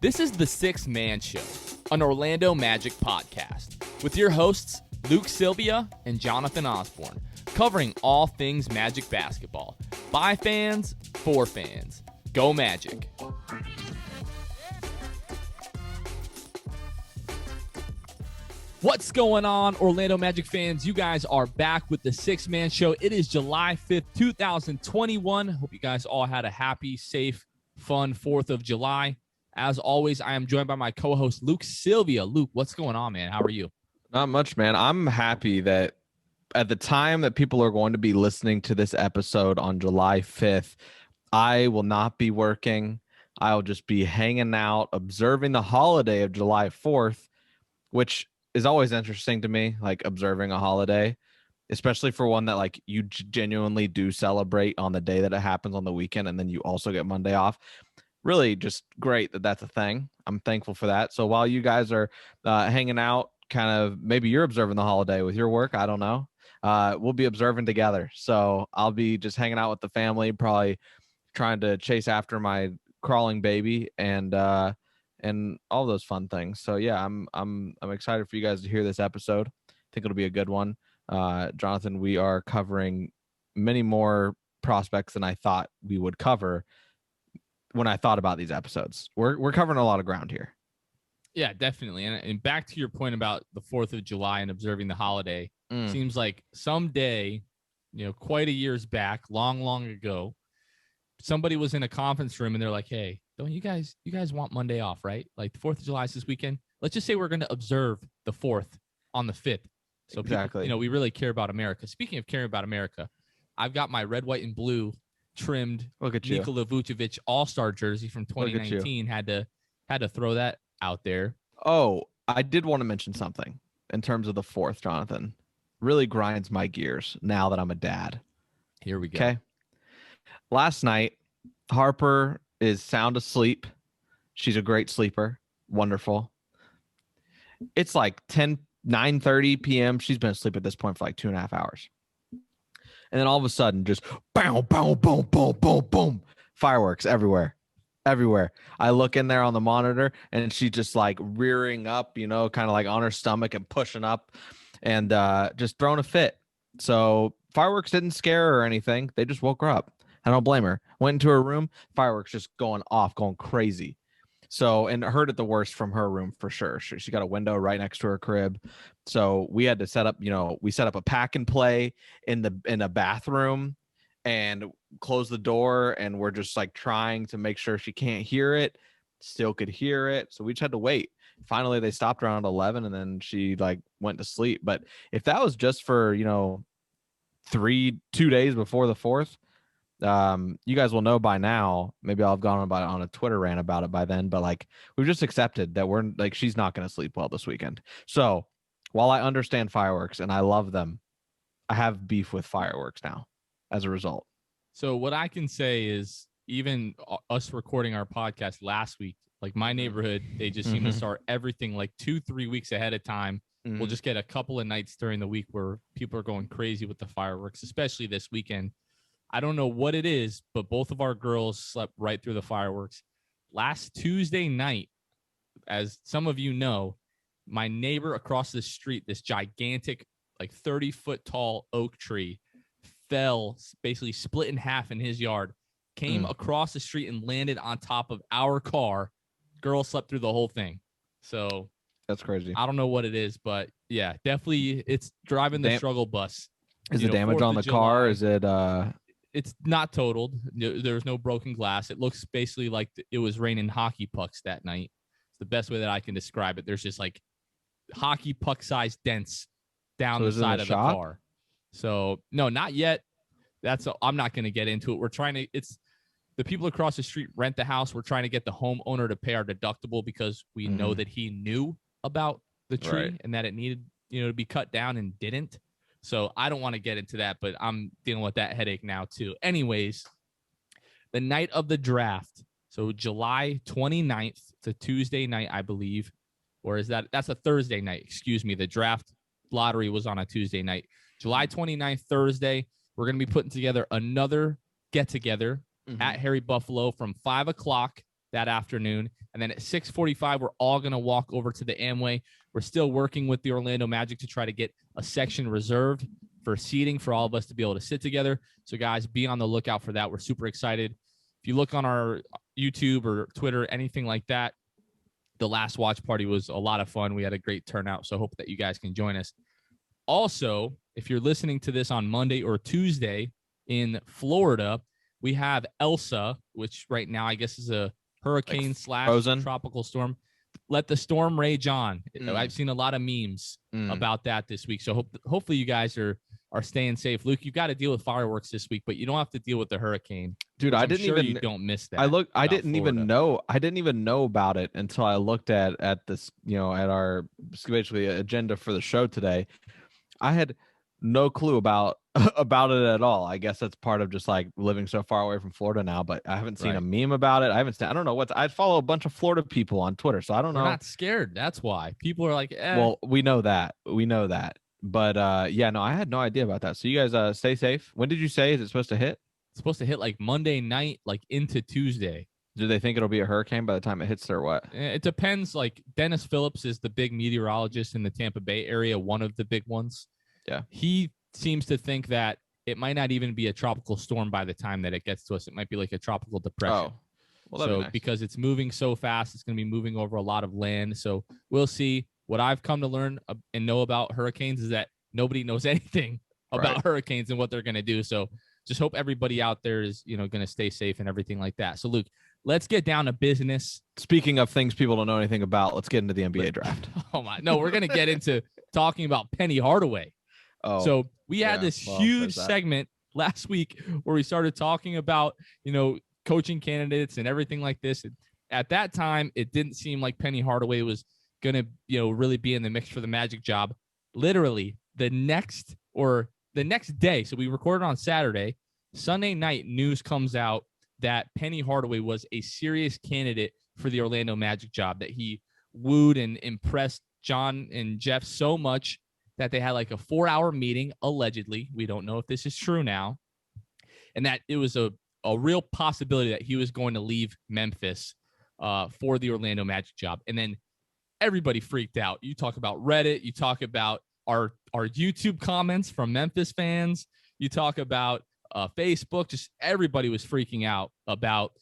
This is the Sixth Man Show, an Orlando Magic podcast, with your hosts, Luke Sylvia and Jonathan Osborne, covering all things Magic basketball. By fans, for fans. Go Magic. What's going on, Orlando Magic fans? You guys are back with the Sixth Man Show. It is July 5th, 2021. Hope you guys all had a happy, safe, fun 4th of July. As always, I am joined by my co-host, Luke Sylvia. Luke, what's going on, man? How are you? Not much, man. I'm happy that at the time that people are going to be listening to this episode on July 5th, I will not be working. I'll just be hanging out, observing the holiday of July 4th, which is always interesting to me, like observing a holiday, especially for one that like you genuinely do celebrate on the day that it happens on the weekend, and then you also get Monday off. Really just great that that's a thing. I'm thankful for that. So while you guys are hanging out, kind of maybe you're observing the holiday with your work, I don't know. We'll be observing together. So I'll be just hanging out with the family, probably trying to chase after my crawling baby and all those fun things. So yeah, I'm excited for you guys to hear this episode. I think it'll be a good one. Jonathan, we are covering many more prospects than I thought we would cover when I thought about these episodes. We're covering a lot of ground here. Yeah, definitely. And back to your point about the 4th of July and observing the holiday, seems like someday, quite a years back, long ago, somebody was in a conference room and they're like, hey, don't you guys want Monday off, right? Like the 4th of July is this weekend. Let's just say we're going to observe the 4th on the 5th. So exactly. People, we really care about America. Speaking of caring about America, I've got my red, white, and blue trimmed Nikola Vucevic All-Star jersey from 2019. Had to throw that out there. Oh, I did want to mention something in terms of the 4th, Jonathan. Really grinds my gears now that I'm a dad. Here we go. Okay. Last night, Harper is sound asleep. She's a great sleeper. Wonderful. It's like 9:30 p.m. She's been asleep at this point for like 2.5 hours. And then all of a sudden, just boom, boom, boom, boom, boom, boom. Fireworks everywhere. I look in there on the monitor and she's just like rearing up, kind of like on her stomach and pushing up and just throwing a fit. So fireworks didn't scare her or anything. They just woke her up. I don't blame her. Went into her room, fireworks just going off, going crazy. So, and heard it the worst from her room for sure. She got a window right next to her crib. So we had to set up, we set up a pack and play in a bathroom and close the door. And we're just like trying to make sure she can't hear it, still could hear it. So we just had to wait. Finally, they stopped around 11 and then she like went to sleep. But if that was just for, 2 days before the 4th, you guys will know by now. Maybe I'll have gone about it on a Twitter rant about it by then, but like we've just accepted that we're like she's not going to sleep well this weekend. So while I understand fireworks and I love them, I have beef with fireworks now as a result. So what I can say is even us recording our podcast last week, like my neighborhood, they just seem to start everything like 2-3 weeks ahead of time. We'll just get a couple of nights during the week where people are going crazy with the fireworks, especially this weekend. I don't know what it is, but both of our girls slept right through the fireworks. Last Tuesday night, as some of you know, my neighbor across the street, this gigantic, like 30-foot tall oak tree, fell, basically split in half in his yard, came across the street and landed on top of our car. Girl slept through the whole thing. So that's crazy. I don't know what it is, but yeah, definitely it's driving the struggle bus. Is the damage on the car? Is it It's not totaled. There's no broken glass. It looks basically like it was raining hockey pucks that night. It's the best way that I can describe it. There's just like hockey puck sized dents down the side of the car. So no, not yet. I'm not going to get into it. It's the people across the street rent the house. We're trying to get the homeowner to pay our deductible because we know that he knew about the tree and that it needed, to be cut down and didn't. So I don't want to get into that, but I'm dealing with that headache now too. Anyways, the night of the draft, so July 29th to Tuesday night, I believe, or is that's a Thursday night, excuse me. The draft lottery was on a Tuesday night. July 29th, Thursday, we're going to be putting together another get-together at Harry Buffalo from 5 o'clock that afternoon. And then at 6:45, we're all going to walk over to the Amway. We're still working with the Orlando Magic to try to get a section reserved for seating for all of us to be able to sit together. So, guys, be on the lookout for that. We're super excited. If you look on our YouTube or Twitter, anything like that, the last watch party was a lot of fun. We had a great turnout, so I hope that you guys can join us. Also, if you're listening to this on Monday or Tuesday in Florida, we have Elsa, which right now I guess is a hurricane / tropical storm. Let the storm rage on. I've seen a lot of memes about that this week. So hopefully you guys are staying safe. Luke, you've got to deal with fireworks this week, but you don't have to deal with the hurricane. Dude, I didn't even you don't miss that. I didn't even know about it until I looked at this, at our basically agenda for the show today. I had no clue about it at all. I guess that's part of just like living so far away from Florida now, but I haven't seen a meme about it. I don't know I follow a bunch of Florida people on Twitter, so I don't know. They're not scared. That's why people are like, Well, we know that. But I had no idea about that. So you guys stay safe. When did you say is it supposed to hit? It's supposed to hit like Monday night, like into Tuesday. Do they think it'll be a hurricane by the time it hits or what? It depends. Like Dennis Phillips is the big meteorologist in the Tampa Bay area, one of the big ones. Yeah. He seems to think that it might not even be a tropical storm by the time that it gets to us. It might be like a tropical depression. Oh, well, that'd be nice. Because it's moving so fast, it's going to be moving over a lot of land. So we'll see. What I've come to learn and know about hurricanes is that nobody knows anything about hurricanes and what they're going to do. So just hope everybody out there is, going to stay safe and everything like that. So Luke, let's get down to business. Speaking of things people don't know anything about, let's get into the NBA draft. Oh my, no, we're going to get into talking about Penny Hardaway. Oh, so we had this huge segment last week where we started talking about, coaching candidates and everything like this. And at that time, it didn't seem like Penny Hardaway was going to, really be in the mix for the Magic job. Literally the next day. So we recorded on Saturday. Sunday night, news comes out that Penny Hardaway was a serious candidate for the Orlando Magic job, that he wooed and impressed John and Jeff so much that they had like a 4-hour meeting, allegedly. We don't know if this is true now. And that it was a real possibility that he was going to leave Memphis for the Orlando Magic job. And then everybody freaked out. You talk about Reddit. You talk about our YouTube comments from Memphis fans. You talk about Facebook. Just everybody was freaking out about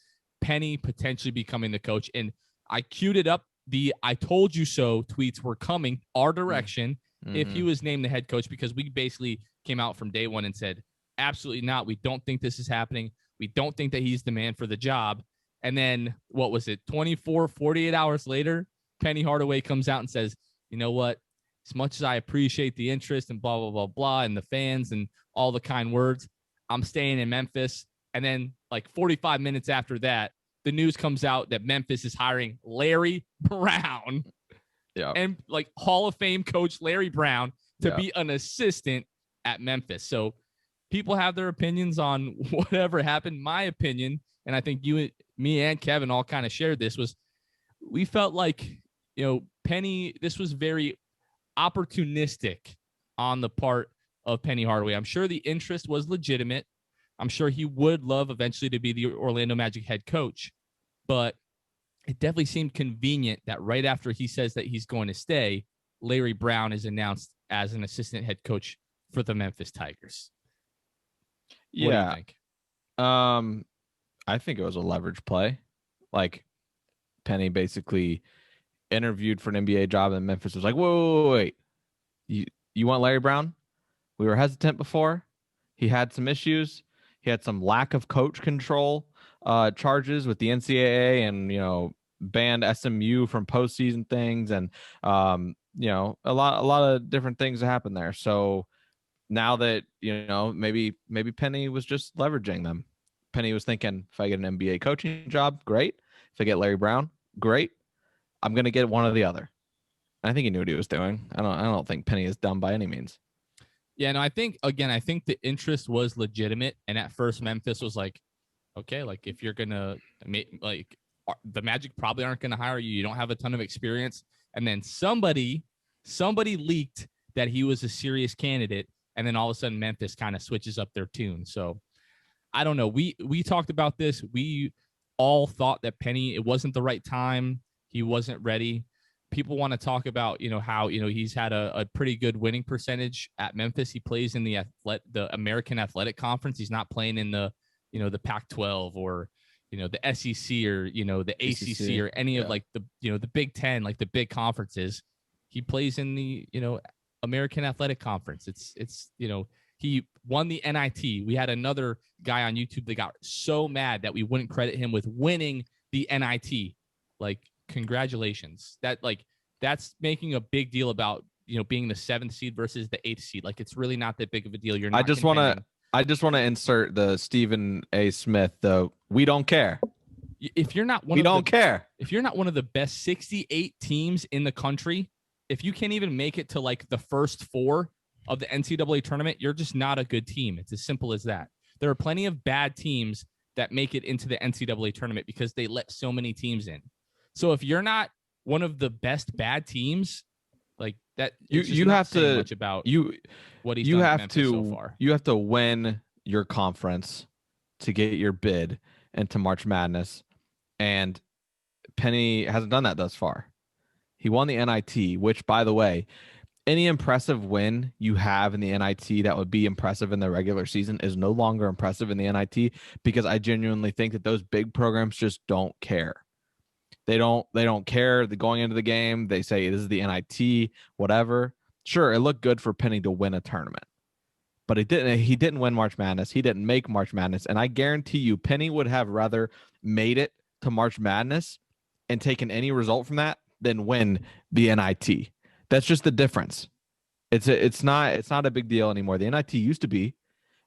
Penny potentially becoming the coach. And I queued it up. The "I told you so" tweets were coming our direction if he was named the head coach, because we basically came out from day one and said, absolutely not. We don't think this is happening. We don't think that he's the man for the job. And then what was it? 48 hours later, Penny Hardaway comes out and says, you know what? As much as I appreciate the interest and blah, blah, blah, blah, and the fans and all the kind words, I'm staying in Memphis. And then like 45 minutes after that, the news comes out that Memphis is hiring Larry Brown. Yeah. And like Hall of Fame coach Larry Brown to be an assistant at Memphis. So people have their opinions on whatever happened. My opinion, and I think me and Kevin all kind of shared this, was we felt like, Penny, this was very opportunistic on the part of Penny Hardaway. I'm sure the interest was legitimate. I'm sure he would love eventually to be the Orlando Magic head coach, but it definitely seemed convenient that right after he says that he's going to stay, Larry Brown is announced as an assistant head coach for the Memphis Tigers. What do you think? I think it was a leverage play. Like Penny basically interviewed for an NBA job, and Memphis was like, wait. You want Larry Brown? We were hesitant before. He had some issues. He had some lack of coach control charges with the NCAA, and banned SMU from postseason things, and a lot of different things that happened there. So now that maybe Penny was just leveraging them. Penny was thinking, if I get an NBA coaching job, great. If I get Larry Brown, great. I'm gonna get one or the other. I think he knew what he was doing. I don't think Penny is dumb by any means. Yeah, no, I think the interest was legitimate, and at first Memphis was like, okay, like if you're gonna make, like, the Magic probably aren't gonna hire you. You don't have a ton of experience, and then somebody leaked that he was a serious candidate, and then all of a sudden Memphis kind of switches up their tune. So I don't know. We talked about this. We all thought that Penny, it wasn't the right time. He wasn't ready. People want to talk about, how, he's had a pretty good winning percentage at Memphis. He plays in the American Athletic Conference. He's not playing in the, the Pac-12 or, the SEC or, the ACC or any of like the, the Big Ten, like the big conferences. He plays in the, American Athletic Conference. It's, he won the NIT. We had another guy on YouTube that got so mad that we wouldn't credit him with winning the NIT. Like, congratulations. That's making a big deal about, being the 7th seed versus the 8th seed. Like, it's really not that big of a deal. You're not I just want to insert the Stephen A. Smith, though. We don't care. If you're not if you're not one of the best 68 teams in the country, if you can't even make it to like the first 4 of the NCAA tournament, you're just not a good team. It's as simple as that. There are plenty of bad teams that make it into the NCAA tournament because they let so many teams in. So if you're not one of the best bad teams, like that, you have to much about what he's done at Memphis so far. You have to win your conference to get your bid into March Madness, and Penny hasn't done that thus far. He won the NIT, which, by the way, any impressive win you have in the NIT that would be impressive in the regular season is no longer impressive in the NIT, because I genuinely think that those big programs just don't care. They don't care. They're going into the game. They say this is the NIT, whatever. Sure, it looked good for Penny to win a tournament, but he didn't win March Madness. He didn't make March Madness. And I guarantee you, Penny would have rather made it to March Madness and taken any result from that than win the NIT. That's just the difference. It's not a big deal anymore. The NIT used to be.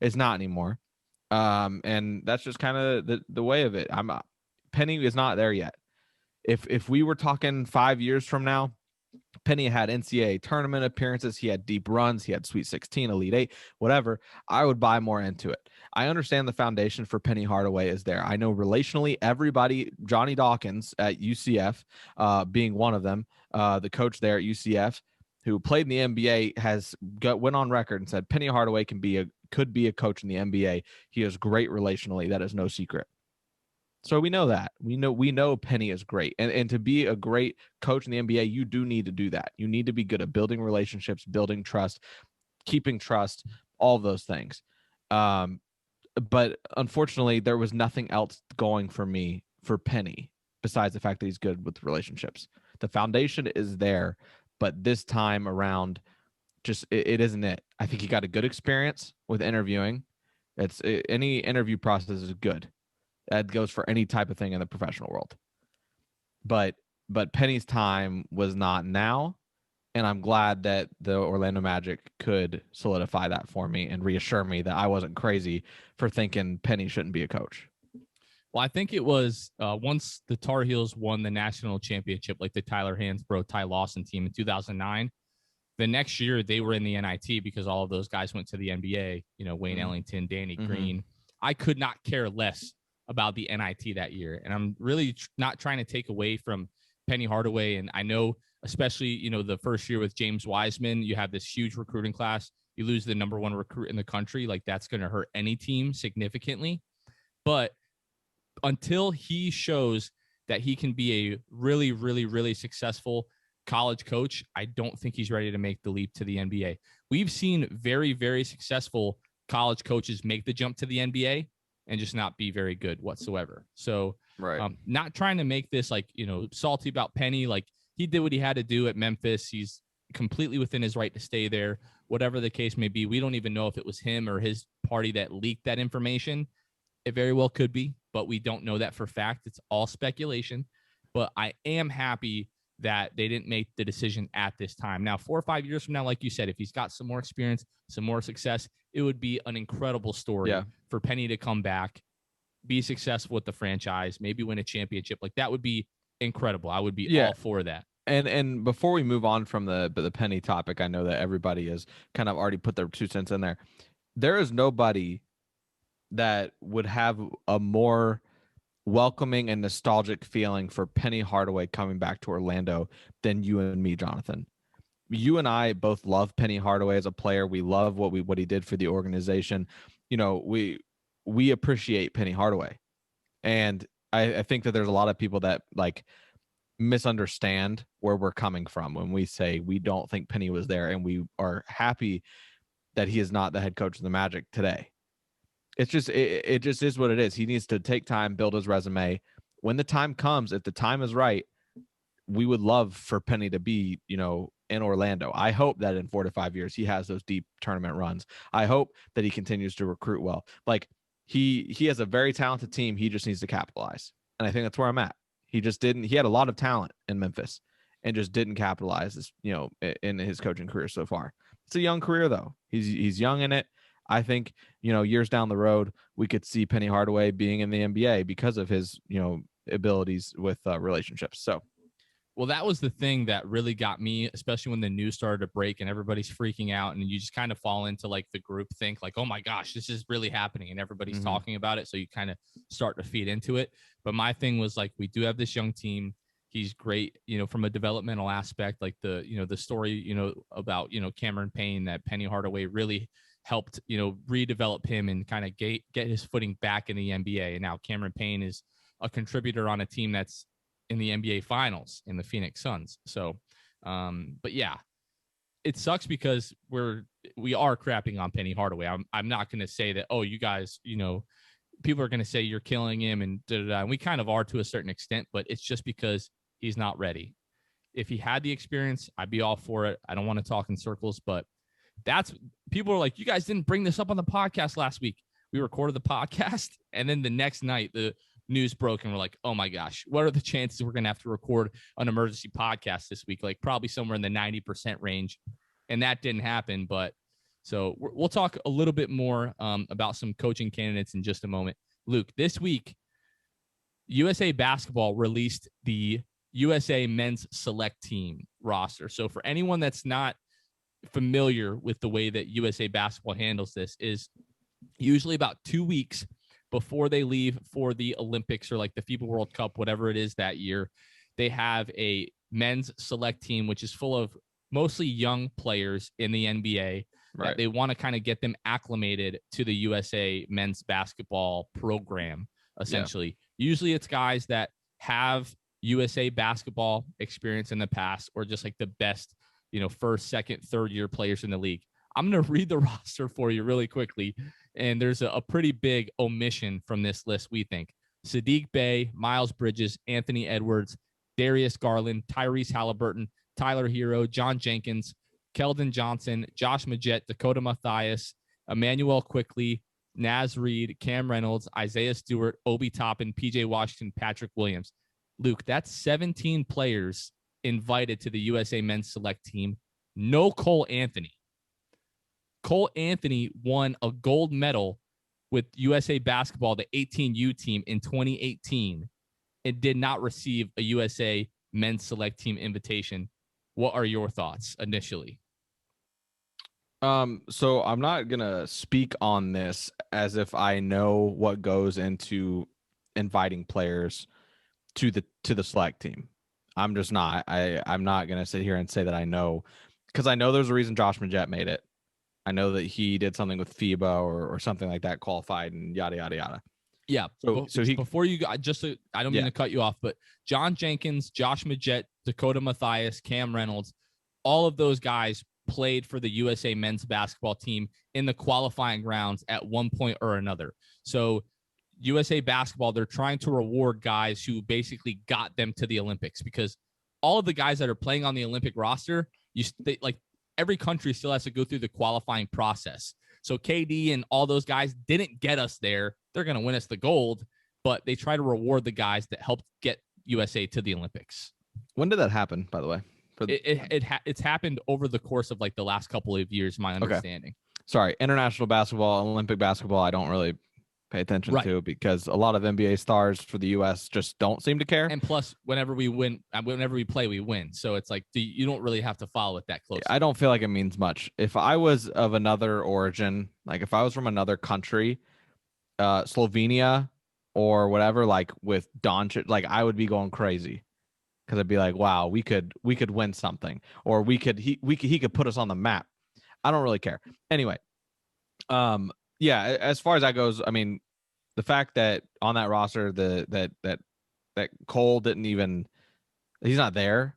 It's not anymore. And that's just kind of the way of it. Penny is not there yet. If we were talking 5 years from now, Penny had NCAA tournament appearances, he had deep runs, he had Sweet 16, Elite 8, whatever, I would buy more into it. I understand the foundation for Penny Hardaway is there. I know relationally everybody, Johnny Dawkins at UCF being one of them, the coach there at UCF who played in the NBA went on record and said Penny Hardaway could be a coach in the NBA. He is great relationally. That is no secret. So we know that. We know Penny is great. And to be a great coach in the NBA, you do need to do that. You need to be good at building relationships, building trust, keeping trust, all of those things. But unfortunately, there was nothing else going for me for Penny besides the fact that he's good with relationships. The foundation is there, but this time around, just it isn't it. I think he got a good experience with interviewing. Any interview process is good. That goes for any type of thing in the professional world. But Penny's time was not now, and I'm glad that the Orlando Magic could solidify that for me and reassure me that I wasn't crazy for thinking Penny shouldn't be a coach. Well, I think it was once the Tar Heels won the national championship, like the Tyler Hansbrough, Ty Lawson team in 2009, the next year they were in the NIT because all of those guys went to the NBA, Wayne Ellington, Danny Green. I could not care less about the NIT that year. And I'm really not trying to take away from Penny Hardaway. And I know, especially, the first year with James Wiseman, you have this huge recruiting class. You lose the number 1 recruit in the country. Like, that's going to hurt any team significantly. But until he shows that he can be a really, really, really successful college coach, I don't think he's ready to make the leap to the NBA. We've seen very, very successful college coaches make the jump to the NBA and just not be very good whatsoever. So right. Not trying to make this like, salty about Penny. Like, he did what he had to do at Memphis. He's completely within his right to stay there, whatever the case may be. We don't even know if it was him or his party that leaked that information. It very well could be, but we don't know that for fact. It's all speculation. But I am happy that they didn't make the decision at this time. Now, 4 or 5 years from now, like you said, if he's got some more experience, some more success, it would be an incredible story for Penny to come back, be successful with the franchise, maybe win a championship. Like, that would be incredible. I would be all for that. And before we move on from the Penny topic, I know that everybody has kind of already put their 2 cents in there. There is nobody that would have a more welcoming and nostalgic feeling for Penny Hardaway coming back to Orlando than you and me, Jonathan. You and I both love Penny Hardaway as a player. We love what he did for the organization. We appreciate Penny Hardaway. And I think that there's a lot of people that like misunderstand where we're coming from when we say we don't think Penny was there, and we are happy that he is not the head coach of the Magic today. It's just it just is what it is. He needs to take time, build his resume. When the time comes, if the time is right, we would love for Penny to be, in Orlando. I hope that in 4 to 5 years he has those deep tournament runs. I hope that he continues to recruit well. Like he has a very talented team. He just needs to capitalize. And I think that's where I'm at. He just didn't. He had a lot of talent in Memphis and just didn't capitalize this, in his coaching career so far. It's a young career though. He's young in it. I think, years down the road, we could see Penny Hardaway being in the NBA because of his, abilities with relationships. So, well, that was the thing that really got me, especially when the news started to break and everybody's freaking out, and you just kind of fall into like the group think like, oh my gosh, this is really happening, and everybody's talking about it. So you kind of start to feed into it. But my thing was like, we do have this young team. He's great, from a developmental aspect, like the story, about, Cameron Payne, that Penny Hardaway really helped, redevelop him and kind of get his footing back in the NBA. And now Cameron Payne is a contributor on a team that's in the NBA Finals in the Phoenix Suns. So, but yeah, it sucks because we are crapping on Penny Hardaway. I'm not going to say that, oh, you guys, people are going to say you're killing him and da-da-da. And we kind of are to a certain extent, but it's just because he's not ready. If he had the experience, I'd be all for it. I don't want to talk in circles, but people are like, you guys didn't bring this up on the podcast last week. We recorded the podcast, and then the next night the news broke, and we're like, oh my gosh, what are the chances we're going to have to record an emergency podcast this week? Like probably somewhere in the 90% range. And that didn't happen. But so we'll talk a little bit more about some coaching candidates in just a moment. Luke, this week, USA Basketball released the USA Men's Select Team roster. So for anyone that's not familiar with the way that USA Basketball handles this, is usually about 2 weeks before they leave for the Olympics or like the FIBA World Cup, whatever it is that year, they have a men's select team, which is full of mostly young players in the NBA. Right. They want to kind of get them acclimated to the USA men's basketball program, essentially. Yeah. Usually it's guys that have USA basketball experience in the past, or just like the best, first, second, third year players in the league. I'm going to read the roster for you really quickly. And there's a pretty big omission from this list, we think. Sadiq Bey, Miles Bridges, Anthony Edwards, Darius Garland, Tyrese Halliburton, Tyler Hero, John Jenkins, Keldon Johnson, Josh Majette, Dakota Mathias, Emmanuel Quickley, Naz Reid, Cam Reynolds, Isaiah Stewart, Obi Toppin, PJ Washington, Patrick Williams. Luke, that's 17 players invited to the USA Men's Select Team. No Cole Anthony. Cole Anthony won a gold medal with USA Basketball, the 18U team, in 2018, and did not receive a USA Men's Select Team invitation. What are your thoughts initially? So I'm not gonna speak on this as if I know what goes into inviting players to the select team. I'm just not. I'm not gonna sit here and say that I know, because I know there's a reason Josh Majette made it. I know that he did something with FIBA or something like that, qualified, and yada yada yada. Yeah. So he, before you go, I don't mean to cut you off, but John Jenkins, Josh Majette, Dakota Mathias, Cam Reynolds, all of those guys played for the USA men's basketball team in the qualifying rounds at one point or another. So USA Basketball, they're trying to reward guys who basically got them to the Olympics, because all of the guys that are playing on the Olympic roster, every country still has to go through the qualifying process. So KD and all those guys didn't get us there. They're going to win us the gold, but they try to reward the guys that helped get USA to the Olympics. When did that happen, by the way? It's happened over the course of like the last couple of years, my understanding. Okay. Sorry, international basketball, Olympic basketball, I don't really pay attention to, because a lot of NBA stars for the U.S. just don't seem to care. And plus, whenever we play, we win. So it's like you don't really have to follow it that closely. I don't feel like it means much. If I was of another origin, like if I was from another country, Slovenia or whatever, like with Doncic, like I would be going crazy, because I'd be like, wow, we could win something, or he could put us on the map. I don't really care. Anyway, yeah, as far as that goes, I mean, the fact that on that roster that that Cole didn't even, he's not there,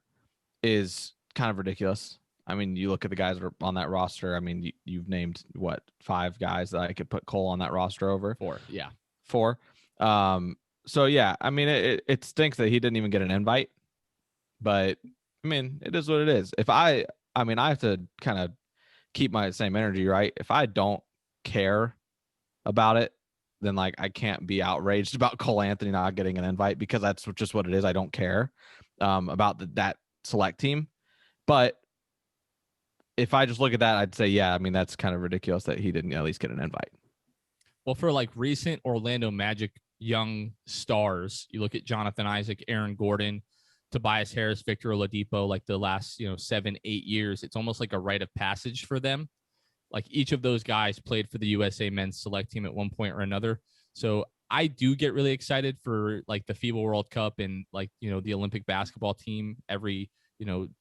is kind of ridiculous. I mean, you look at the guys that are on that roster. I mean, you've named what, 5 guys that I could put Cole on that roster over? 4, yeah. 4. So yeah, I mean, it stinks that he didn't even get an invite, but I mean, it is what it is. I have to kind of keep my same energy, right? If I don't care about it, then like I can't be outraged about Cole Anthony not getting an invite, because that's just what it is. I don't care about that select team. But if I just look at that, I'd say, yeah, I mean, that's kind of ridiculous that he didn't at least get an invite. Well, for like recent Orlando Magic young stars, you look at Jonathan Isaac, Aaron Gordon, Tobias Harris, Victor Oladipo, like the last 7-8 years, it's almost like a rite of passage for them. Like each of those guys played for the USA men's select team at one point or another. So I do get really excited for like the FIBA World Cup and like, the Olympic basketball team every,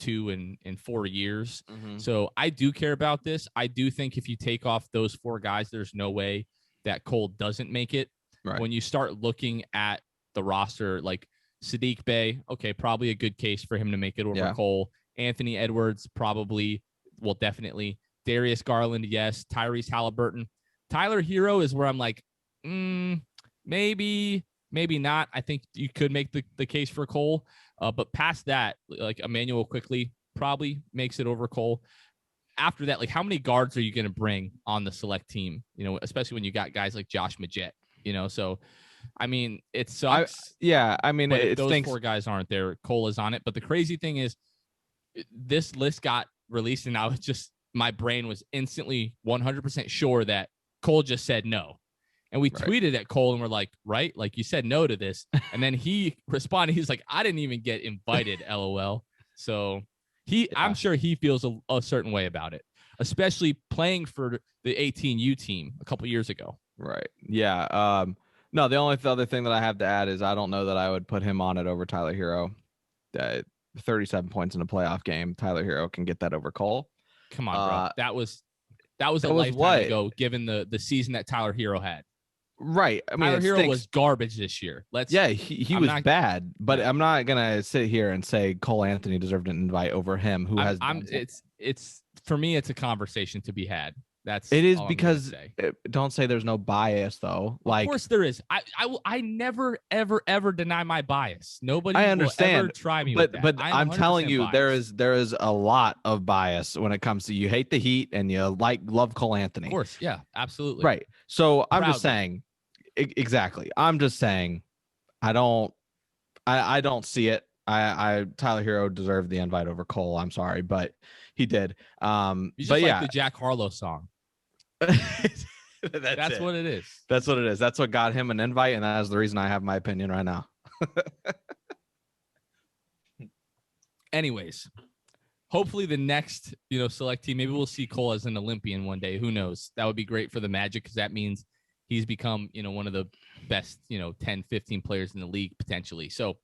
2 and 4 years. Mm-hmm. So I do care about this. I do think if you take off those 4 guys, there's no way that Cole doesn't make it. Right. When you start looking at the roster, like Saddiq Bey, okay, probably a good case for him to make it over Cole. Anthony Edwards, probably, well, definitely. Darius Garland, yes. Tyrese Halliburton. Tyler Hero is where I'm like, maybe not. I think you could make the case for Cole. But past that, like Emmanuel Quickly probably makes it over Cole. After that, like how many guards are you going to bring on the select team? Especially when you got guys like Josh Majette, So, I mean, it sucks. I mean, if those stinks. 4 guys aren't there, Cole is on it. But the crazy thing is this list got released and I was just, my brain was instantly 100% sure that Cole just said no. And we tweeted at Cole and we're like, right? Like you said no to this. And then he responded. He's like, I didn't even get invited, LOL. So I'm sure he feels a certain way about it, especially playing for the 18U team a couple years ago. Right. Yeah. No, the only other thing that I have to add is I don't know that I would put him on it over Tyler Hero. 37 points in a playoff game. Tyler Hero can get that over Cole. Come on, bro. That was a lifetime ago, given the season that Tyler Hero had. Right. I mean, Tyler Hero was garbage this year. He was bad, but I'm not gonna sit here and say Cole Anthony deserved an invite over him. It's for me, it's a conversation to be had. It is, because don't say there's no bias though. Like, of course there is. I never ever deny my biase. Nobody I understand will ever try me but with that. I'm telling you, biased. there is a lot of bias when it comes to, you hate the Heat and you love Cole Anthony. Of course, yeah, absolutely. Right. So I'm just saying, exactly. I'm just saying, I don't see it. Tyler Hero deserved the invite over Cole. I'm sorry, but he did. You just like the Jack Harlow song. That's what it is. That's what it is. That's what got him an invite, and that is the reason I have my opinion right now. Anyways, hopefully the next select team, maybe we'll see Cole as an Olympian one day. Who knows? That would be great for the Magic, because that means he's become one of the best 10 15 players in the league potentially. So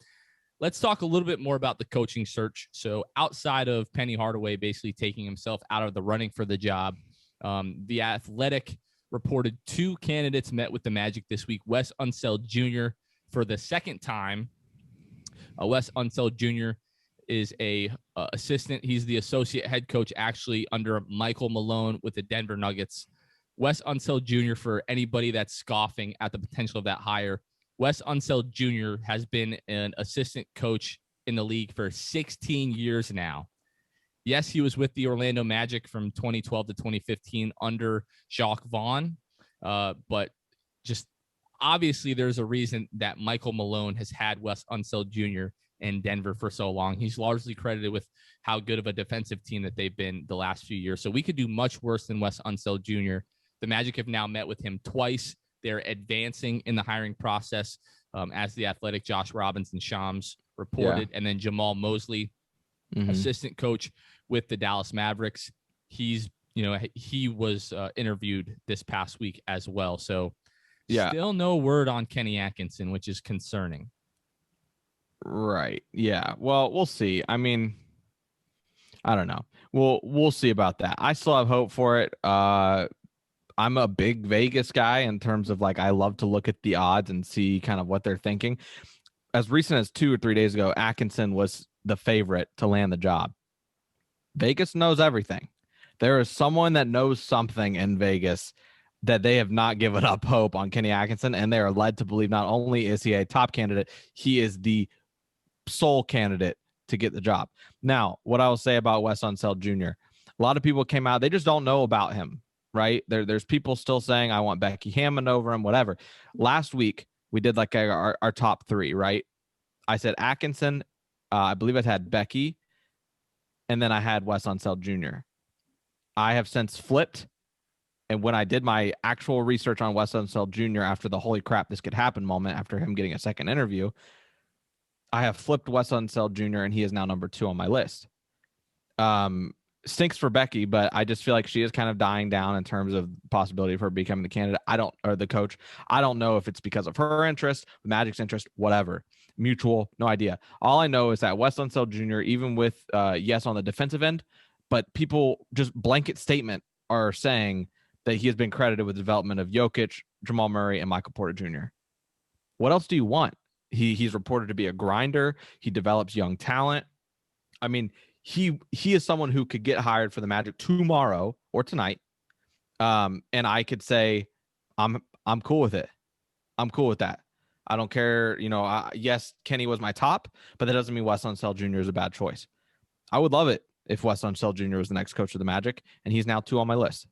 let's talk a little bit more about the coaching search. So outside of Penny Hardaway basically taking himself out of the running for the job, the Athletic reported 2 candidates met with the Magic this week. Wes Unseld Jr. for the second time. Wes Unseld Jr. is a assistant. He's the associate head coach actually under Michael Malone with the Denver Nuggets. Wes Unseld Jr., for anybody that's scoffing at the potential of that hire, Wes Unseld Jr. has been an assistant coach in the league for 16 years now. Yes, he was with the Orlando Magic from 2012 to 2015 under Jacques Vaughn, but just obviously there's a reason that Michael Malone has had Wes Unseld Jr. in Denver for so long. He's largely credited with how good of a defensive team that they've been the last few years. So we could do much worse than Wes Unseld Jr. The Magic have now met with him twice. They're advancing in the hiring process, as the Athletic Josh Robinson Shams reported. And then Jamal Mosley, assistant coach with the Dallas Mavericks. He was interviewed this past week as well. So still no word on Kenny Atkinson, which is concerning. Right. Yeah. Well, we'll see. I mean, I don't know. We'll see about that. I still have hope for it. I'm a big Vegas guy in terms of, like, I love to look at the odds and see kind of what they're thinking. as recent as 2 or 3 days ago, Atkinson was the favorite to land the job. Vegas knows everything. There is someone that knows something in Vegas that they have not given up hope on Kenny Atkinson, and they are led to believe not only is he a top candidate, he is the sole candidate to get the job. Now, what I will say about Wes Unseld Jr., a lot of people came out, they just don't know about him, right? There's people still saying, I want Becky Hammond over him, whatever. Last week, we did like our top 3, right? I said Atkinson, I believe I had Becky, and then I had Wes Unseld Jr. I have since flipped, and when I did my actual research on Wes Unseld Jr. after the holy crap this could happen moment after him getting a second interview, I have flipped Wes Unseld Jr. and he is now number 2 on my list. Stinks for Becky, but I just feel like she is kind of dying down in terms of possibility of her becoming the candidate. Or the coach. I don't know if it's because of her interest, Magic's interest, whatever. Mutual, no idea. All I know is that Wes Unseld Jr., even with yes on the defensive end, but people just blanket statement are saying that he has been credited with the development of Jokic, Jamal Murray, and Michael Porter Jr. What else do you want? He's reported to be a grinder. He develops young talent. I mean, he is someone who could get hired for the Magic tomorrow or tonight. And I could say, I'm cool with it. I'm cool with that. I don't care. Yes, Kenny was my top, but that doesn't mean Wes Unseld Jr. is a bad choice. I would love it if Wes Unseld Jr. was the next coach of the Magic, and he's now 2 on my list.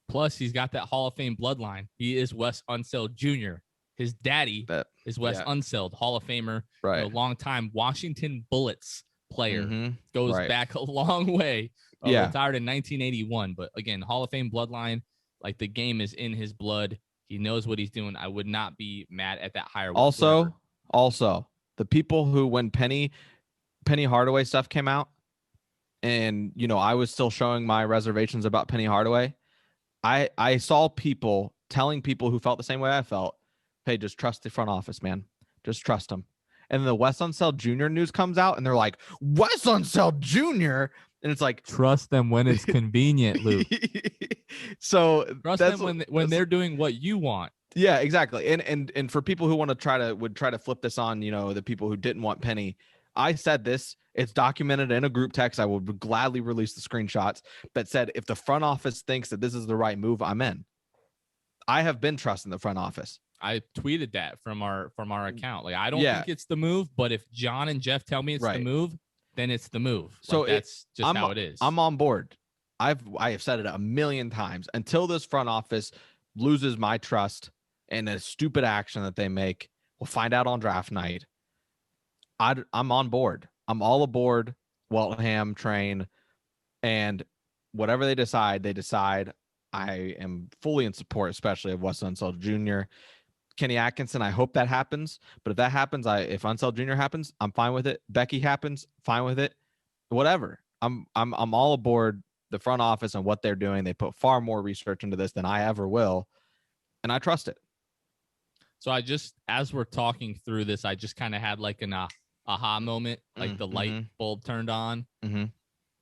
Plus, he's got that Hall of Fame bloodline. He is Wes Unseld Jr. His daddy is Wes Unseld, Hall of Famer, right? A long-time Washington Bullets player. Goes back a long way. Retired in 1981, but again, Hall of Fame bloodline. Like, the game is in his blood. He knows what he's doing. I would not be mad at that hire. Also, the people who, when Penny Hardaway stuff came out, and I was still showing my reservations about Penny Hardaway, I saw people telling people who felt the same way I felt, hey, just trust the front office, man. Just trust them. And then the Wes Unseld Jr. news comes out, and they're like, Wes Unseld Jr.? And it's like, trust them when it's convenient, Luke. So trust them when they're doing what you want. Yeah, exactly. And for people who would try to flip this on, the people who didn't want Penny, I said this. It's documented in a group text. I would gladly release the screenshots that said, if the front office thinks that this is the right move, I'm in. I have been trusting the front office. I tweeted that from our account. Like, I don't think it's the move, but if John and Jeff tell me it's the move, then it's the move. So that's just how it is. I'm on board. I have said it a million times. Until this front office loses my trust in a stupid action that they make, we'll find out on draft night. I'm on board. I'm all aboard Weltham train, and whatever they decide. I am fully in support, especially of Wes Unseld Jr. Kenny Atkinson, I hope that happens. But if that happens, if Unseld Jr. happens, I'm fine with it. Becky happens, fine with it. Whatever. I'm all aboard the front office and what they're doing. They put far more research into this than I ever will, and I trust it. So as we're talking through this, I just kind of had like an aha moment, like the light bulb turned on.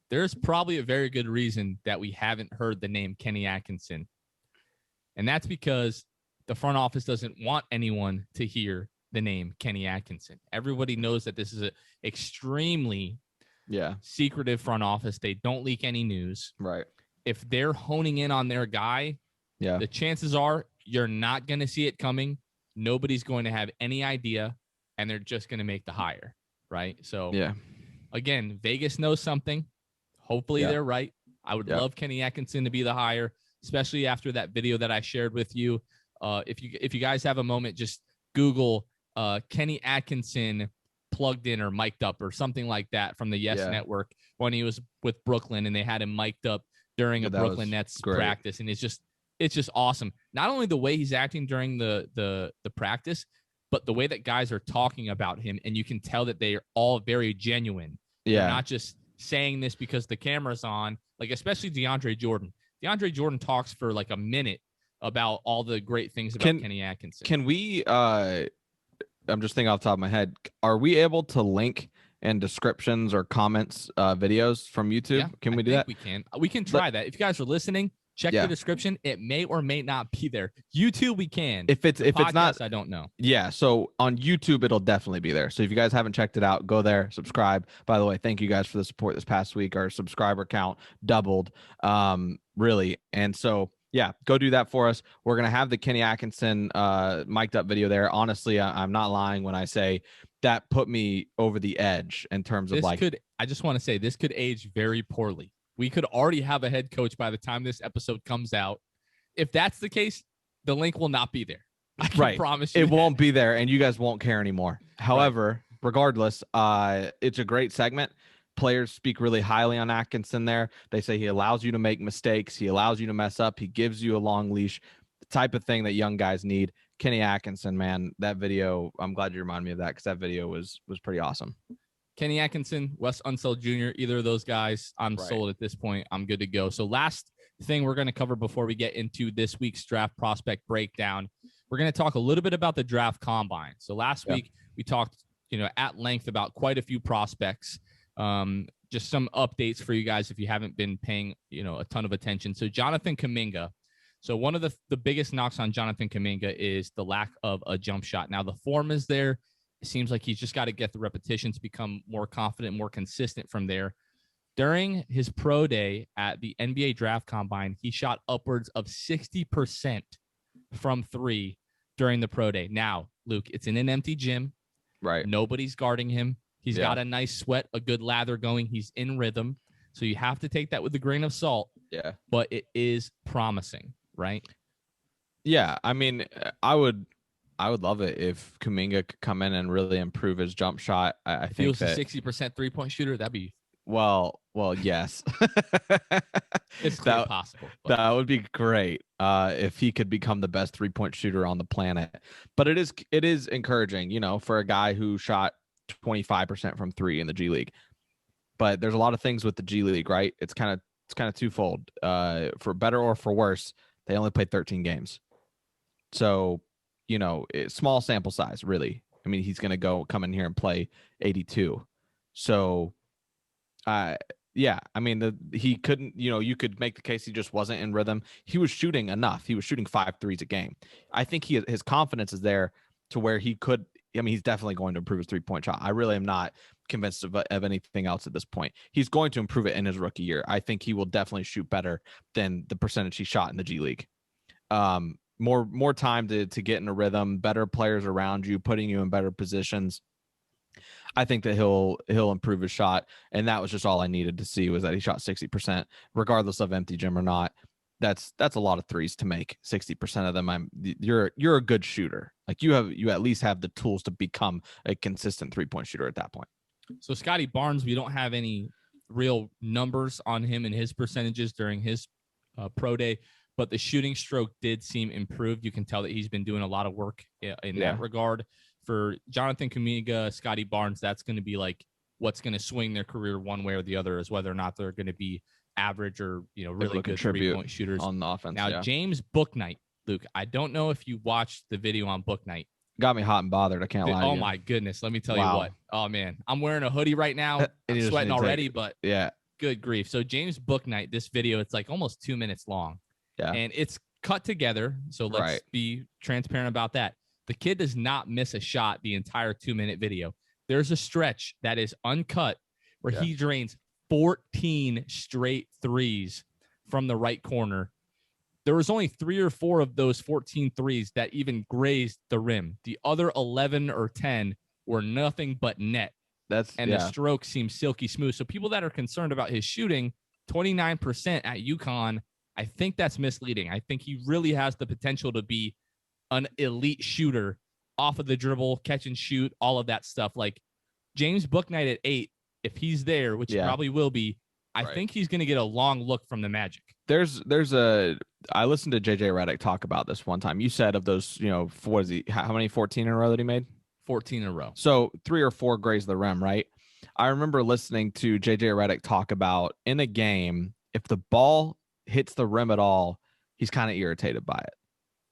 There's probably a very good reason that we haven't heard the name Kenny Atkinson. And that's because the front office doesn't want anyone to hear the name Kenny Atkinson. Everybody knows that this is an extremely secretive front office. They don't leak any news. Right. If they're honing in on their guy, the chances are you're not going to see it coming. Nobody's going to have any idea, and they're just going to make the hire. Right. So, again, Vegas knows something. Hopefully they're right. I would love Kenny Atkinson to be the hire, especially after that video that I shared with you. If you guys have a moment, just Google Kenny Atkinson plugged in or mic'd up or something like that from the Yes Network when he was with Brooklyn, and they had him mic'd up during a Brooklyn Nets practice. And it's just awesome. Not only the way he's acting during the practice, but the way that guys are talking about him, and you can tell that they are all very genuine. They're not just saying this because the camera's on, like especially DeAndre Jordan. DeAndre Jordan talks for like a minute about all the great things about Kenny Atkinson. Can we, I'm just thinking off the top of my head, are we able to link in descriptions or comments videos from YouTube? Yeah, can we do that? We can try that. If you guys are listening, Check the description. It may or may not be there. YouTube, we can. If it's not, I don't know. Yeah, so on YouTube, it'll definitely be there. So if you guys haven't checked it out, go there, subscribe. By the way, thank you guys for the support this past week. Our subscriber count doubled, really. And so, yeah, go do that for us. We're going to have the Kenny Atkinson mic'd up video there. Honestly, I'm not lying when I say that put me over the edge in terms of I just want to say this could age very poorly. We could already have a head coach by the time this episode comes out. If that's the case, the link will not be there. I can promise you it won't be there, and you guys won't care anymore. However, regardless, it's a great segment. Players speak really highly on Atkinson there. They say he allows you to make mistakes. He allows you to mess up. He gives you a long leash, the type of thing that young guys need. Kenny Atkinson, man, that video, I'm glad you reminded me of that because that video was pretty awesome. Kenny Atkinson, Wes Unseld Jr., either of those guys, I'm sold at this point. I'm good to go. So last thing we're going to cover before we get into this week's draft prospect breakdown, we're going to talk a little bit about the draft combine. So last week we talked, at length about quite a few prospects. Just some updates for you guys if you haven't been paying, a ton of attention. So Jonathan Kaminga. So one of the biggest knocks on Jonathan Kaminga is the lack of a jump shot. Now the form is there. It seems like he's just got to get the repetition to become more confident, more consistent from there. During his pro day at the NBA Draft Combine, he shot upwards of 60% from three during the pro day. Now, Luke, it's in an empty gym. Right. Nobody's guarding him. He's got a nice sweat, a good lather going. He's in rhythm. So you have to take that with a grain of salt. Yeah. But it is promising, right? Yeah. I mean, I would love it if Kaminga could come in and really improve his jump shot. I think he was a 60% three-point shooter. That'd be well, yes. It's quite possible. But that would be great if he could become the best three-point shooter on the planet. But it is encouraging, for a guy who shot 25% from three in the G League. But there's a lot of things with the G League, right? It's kind of twofold. For better or for worse, they only played 13 games. So, it's small sample size, really. I mean, he's going to come in here and play 82. So, yeah, I mean, he couldn't, you could make the case he just wasn't in rhythm. He was shooting enough. He was shooting 5 threes a game. I think his confidence is there to where he could. I mean, he's definitely going to improve his three-point shot. I really am not convinced of anything else at this point. He's going to improve it in his rookie year. I think he will definitely shoot better than the percentage he shot in the G League. More time to get in a rhythm, better players around you, putting you in better positions. I think that he'll improve his shot, and that was just all I needed to see was that he shot 60%, regardless of empty gym or not. That's a lot of threes to make. 60% of them. You're a good shooter. Like you at least have the tools to become a consistent 3-point shooter at that point. So Scotty Barnes, we don't have any real numbers on him and his percentages during his pro day, but the shooting stroke did seem improved. You can tell that he's been doing a lot of work in that regard. For Jonathan Kaminga, Scotty Barnes, that's going to be like what's going to swing their career one way or the other, is whether or not they're going to be average or really good 3-point shooters on the offense. Now, James Bouknight, Luke, I don't know if you watched the video on Bouknight. Got me hot and bothered. I can't lie. Oh my goodness, let me tell you what. Oh man, I'm wearing a hoodie right now. I'm sweating already, but good grief. So James Bouknight, this video, it's like almost 2 minutes long. Yeah, and it's cut together. So let's be transparent about that. The kid does not miss a shot the entire 2-minute video. There's a stretch that is uncut where he drains 14 straight threes from the right corner. There was only 3 or 4 of those 14 threes that even grazed the rim. The other 11 or 10 were nothing but net. The stroke seems silky smooth. So people that are concerned about his shooting, 29% at UConn, I think that's misleading. I think he really has the potential to be an elite shooter off of the dribble, catch and shoot, all of that stuff. Like James Bouknight at 8, if he's there, which he probably will be, I think he's going to get a long look from the Magic. I listened to JJ Reddick talk about this one time. You said of those, how many 14 in a row that he made? 14 in a row. So 3 or 4 grazed the rim, right? I remember listening to JJ Reddick talk about in a game, if the ball hits the rim at all, he's kind of irritated by it.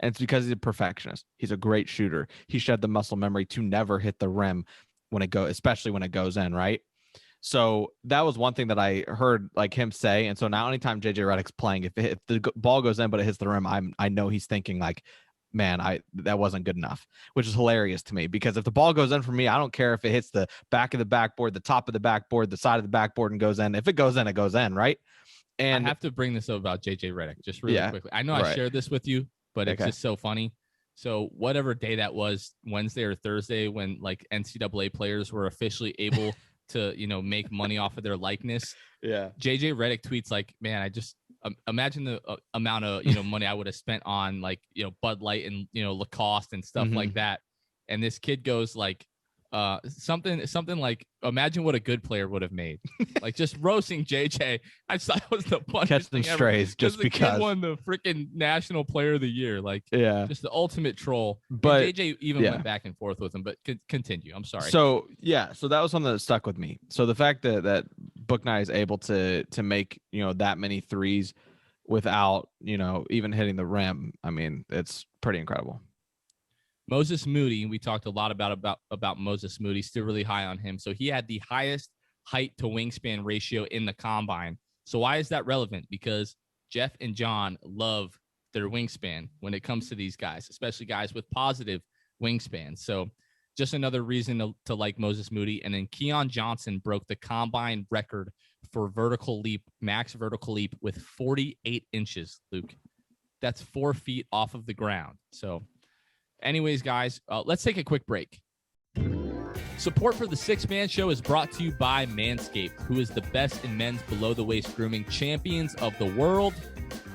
And it's because he's a perfectionist. He's a great shooter. He should have the muscle memory to never hit the rim especially when it goes in, right? So that was one thing that I heard like him say. And so now anytime JJ Reddick's playing, if the ball goes in but it hits the rim, I know he's thinking like, man, that wasn't good enough, which is hilarious to me, because if the ball goes in for me, I don't care if it hits the back of the backboard, the top of the backboard, the side of the backboard, and goes in. If it goes in, it goes in, right? And I have to bring this up about JJ Reddick just really quickly. I know I shared this with you, but it's just so funny. So whatever day that was, Wednesday or Thursday, when like NCAA players were officially able to, make money off of their likeness. Yeah. JJ Reddick tweets like, man, I just imagine the amount of, money I would have spent on like, Bud Light and, Lacoste and stuff like that. And this kid goes like, something like, imagine what a good player would have made. Like just roasting JJ. I just thought it was the funniest catch them thing strays ever, just because he won the freaking National Player of the Year. Like, just the ultimate troll. But and JJ even went back and forth with him. But continue. I'm sorry. So that was something that stuck with me. So the fact that Bouknight is able to make that many threes without even hitting the rim, I mean, it's pretty incredible. Moses Moody, we talked a lot about Moses Moody, still really high on him. So he had the highest height to wingspan ratio in the combine. So why is that relevant? Because Jeff and John love their wingspan when it comes to these guys, especially guys with positive wingspan. So just another reason to like Moses Moody. And then Keon Johnson broke the combine record for max vertical leap with 48 inches, Luke. That's 4 feet off of the ground. So anyways, guys, let's take a quick break. Support for the Six Man Show is brought to you by Manscaped, who is the best in men's below-the-waist grooming champions of the world.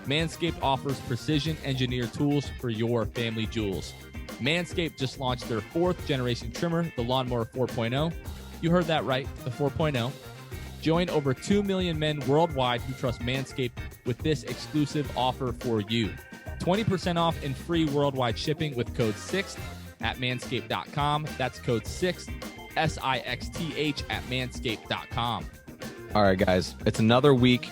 Manscaped offers precision-engineered tools for your family jewels. Manscaped just launched their 4th-generation trimmer, the Lawnmower 4.0. You heard that right, the 4.0. Join over 2 million men worldwide who trust Manscaped with this exclusive offer for you. 20% off and free worldwide shipping with code 6th at manscaped.com. That's code 6th, SIXTH at manscaped.com. All right, guys, it's another week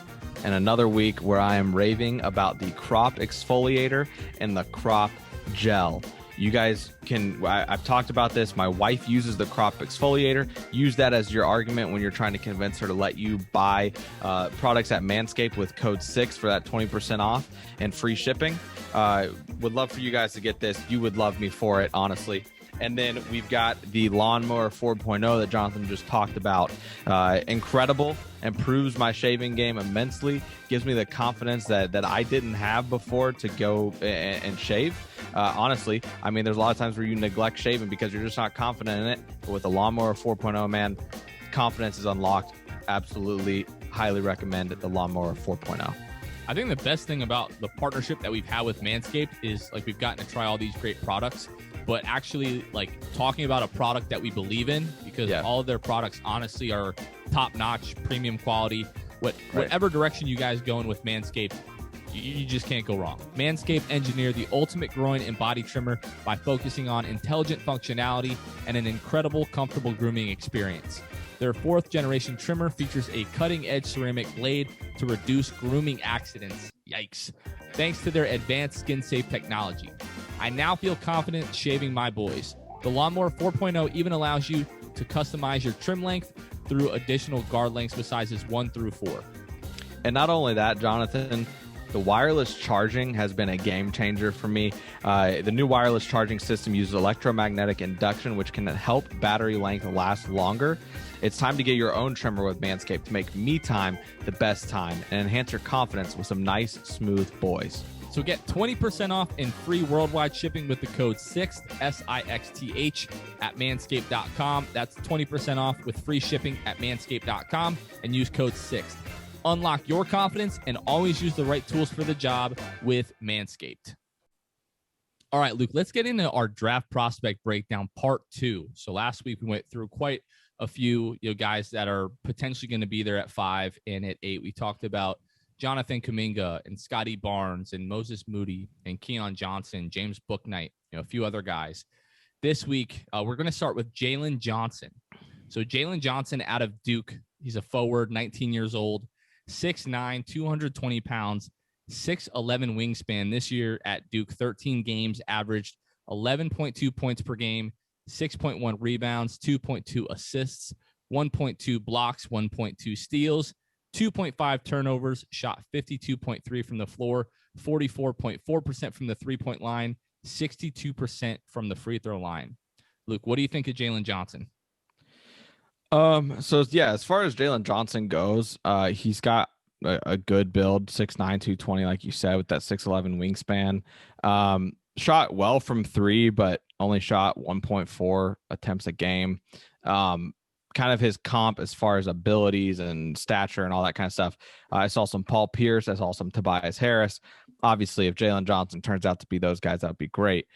where I am raving about the crop exfoliator and the crop gel. You guys I've talked about this. My wife uses the crop exfoliator. Use that as your argument when you're trying to convince her to let you buy products at Manscaped with code 6 for that 20% off and free shipping. Would love for you guys to get this. You would love me for it, honestly. And then we've got the Lawnmower 4.0 that Jonathan just talked about. Incredible. Improves my shaving game immensely. Gives me the confidence that I didn't have before to go and shave. Honestly, I mean, there's a lot of times where you neglect shaving because you're just not confident in it. But with the Lawnmower 4.0, man, confidence is unlocked. Absolutely, highly recommend the Lawnmower 4.0. I think the best thing about the partnership that we've had with Manscaped is like we've gotten to try all these great products, but actually like talking about a product that we believe in, because all of their products honestly are top-notch, premium quality. Whatever direction you guys go in with Manscaped, you just can't go wrong. Manscaped engineered the ultimate groin and body trimmer by focusing on intelligent functionality and an incredible, comfortable grooming experience. Their 4th-generation trimmer features a cutting-edge ceramic blade to reduce grooming accidents. Yikes. Thanks to their advanced skin-safe technology. I now feel confident shaving my boys. The Lawnmower 4.0 even allows you to customize your trim length through additional guard lengths with sizes 1 through 4. And not only that, Jonathan, the wireless charging has been a game changer for me. The new wireless charging system uses electromagnetic induction, which can help battery length last longer. It's time to get your own trimmer with Manscaped to make me time the best time and enhance your confidence with some nice, smooth boys. So get 20% off and free worldwide shipping with the code 6th, SIXTH, at manscaped.com. That's 20% off with free shipping at manscaped.com and use code 6th. Unlock your confidence and always use the right tools for the job with Manscaped. All right, Luke, let's get into our draft prospect breakdown part 2. So last week we went through quite a few guys that are potentially going to be there at 5 and at 8. We talked about Jonathan Kaminga and Scotty Barnes and Moses Moody and Keon Johnson, James Bouknight, a few other guys. This week, we're going to start with Jalen Johnson. So Jalen Johnson out of Duke, he's a forward, 19 years old, 6'9", 220 pounds, 6'11" wingspan. This year at Duke, 13 games, averaged 11.2 points per game, 6.1 rebounds, 2.2 assists, 1.2 blocks, 1.2 steals, 2.5 turnovers, shot 52.3 from the floor, 44.4% from the three-point line, 62% from the free throw line. Luke, what do you think of Jalen Johnson? So yeah, as far as Jalen Johnson goes, he's got a good build, 6'9", 220, like you said, with that 6'11" wingspan. Shot well from three, but only shot 1.4 attempts a game. Kind of his comp as far as abilities and stature and all that kind of stuff. I saw some Paul Pierce. I saw some Tobias Harris. Obviously, if Jalen Johnson turns out to be those guys, that would be great.